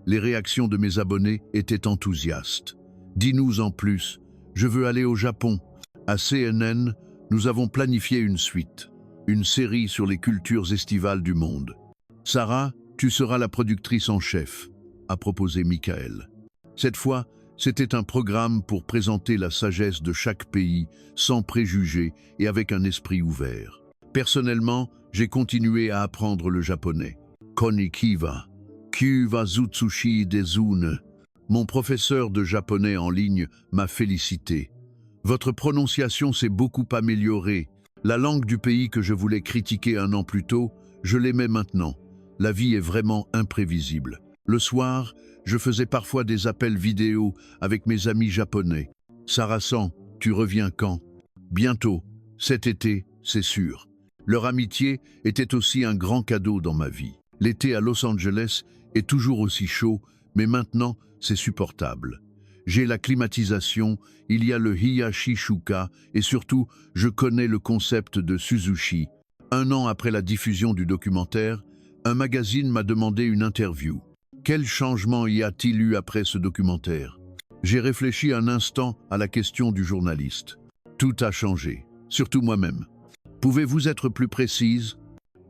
Les réactions de mes abonnés étaient enthousiastes. Dis-nous en plus, je veux aller au Japon. À CNN, nous avons planifié une suite. Une série sur les cultures estivales du monde. Sarah, tu seras la productrice en chef, a proposé Michael. Cette fois, c'était un programme pour présenter la sagesse de chaque pays, sans préjugés et avec un esprit ouvert. Personnellement, j'ai continué à apprendre le japonais. Konnichiwa, Kyuwa Zutsushi Dezune. Mon professeur de japonais en ligne m'a félicité. Votre prononciation s'est beaucoup améliorée. La langue du pays que je voulais critiquer un an plus tôt, je l'aimais maintenant. La vie est vraiment imprévisible. Le soir, je faisais parfois des appels vidéo avec mes amis japonais. Sarasan, tu reviens quand? Bientôt, cet été, c'est sûr. Leur amitié était aussi un grand cadeau dans ma vie. L'été à Los Angeles est toujours aussi chaud, mais maintenant, c'est supportable. J'ai la climatisation, il y a le Hiyashi Shuka et surtout, je connais le concept de Suzushi. 1 an après la diffusion du documentaire, un magazine m'a demandé une interview. Quel changement y a-t-il eu après ce documentaire? J'ai réfléchi un instant à la question du journaliste. Tout a changé, surtout moi-même. Pouvez-vous être plus précise?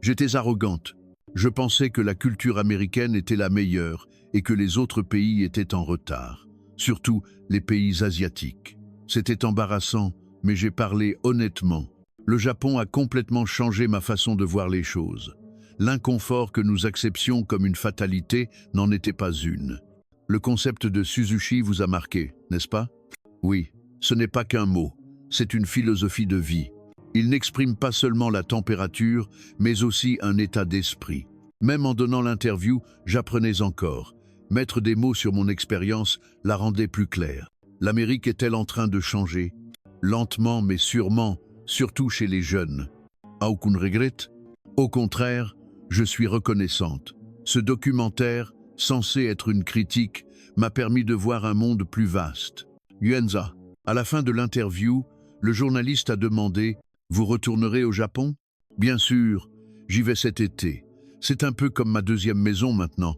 J'étais arrogante. Je pensais que la culture américaine était la meilleure et que les autres pays étaient en retard. Surtout les pays asiatiques. C'était embarrassant, mais j'ai parlé honnêtement. Le Japon a complètement changé ma façon de voir les choses. L'inconfort que nous acceptions comme une fatalité n'en était pas une. Le concept de Suzushi vous a marqué, n'est-ce pas? Oui, ce n'est pas qu'un mot, c'est une philosophie de vie. Il n'exprime pas seulement la température, mais aussi un état d'esprit. Même en donnant l'interview, j'apprenais encore. Mettre des mots sur mon expérience la rendait plus claire. L'Amérique est-elle en train de changer? Lentement mais sûrement, surtout chez les jeunes. Aucun regret? Au contraire, je suis reconnaissante. Ce documentaire, censé être une critique, m'a permis de voir un monde plus vaste. Yuenza, à la fin de l'interview, le journaliste a demandé « Vous retournerez au Japon ?» Bien sûr, j'y vais cet été. C'est un peu comme ma deuxième maison maintenant.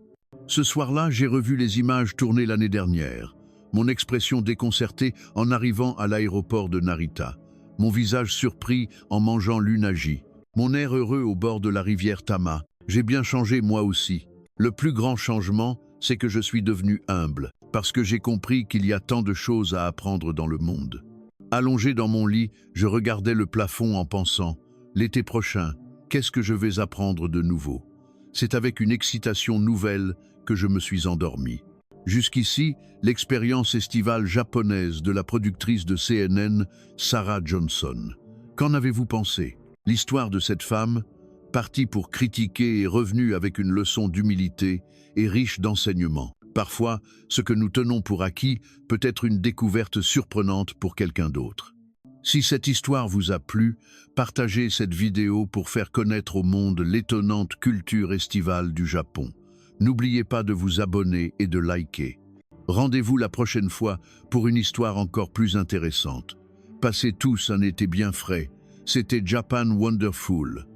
Ce soir-là, j'ai revu les images tournées l'année dernière. Mon expression déconcertée en arrivant à l'aéroport de Narita. Mon visage surpris en mangeant l'unagi. Mon air heureux au bord de la rivière Tama. J'ai bien changé moi aussi. Le plus grand changement, c'est que je suis devenu humble, parce que j'ai compris qu'il y a tant de choses à apprendre dans le monde. Allongé dans mon lit, je regardais le plafond en pensant « L'été prochain, qu'est-ce que je vais apprendre de nouveau ?» C'est avec une excitation nouvelle que je me suis endormi. Jusqu'ici, l'expérience estivale japonaise de la productrice de CNN, Sarah Johnson. Qu'en avez-vous pensé? L'histoire de cette femme, partie pour critiquer et revenue avec une leçon d'humilité, est riche d'enseignements. Parfois, ce que nous tenons pour acquis peut être une découverte surprenante pour quelqu'un d'autre. Si cette histoire vous a plu, partagez cette vidéo pour faire connaître au monde l'étonnante culture estivale du Japon. N'oubliez pas de vous abonner et de liker. Rendez-vous la prochaine fois pour une histoire encore plus intéressante. Passez tous un été bien frais. C'était Japan Wonderful.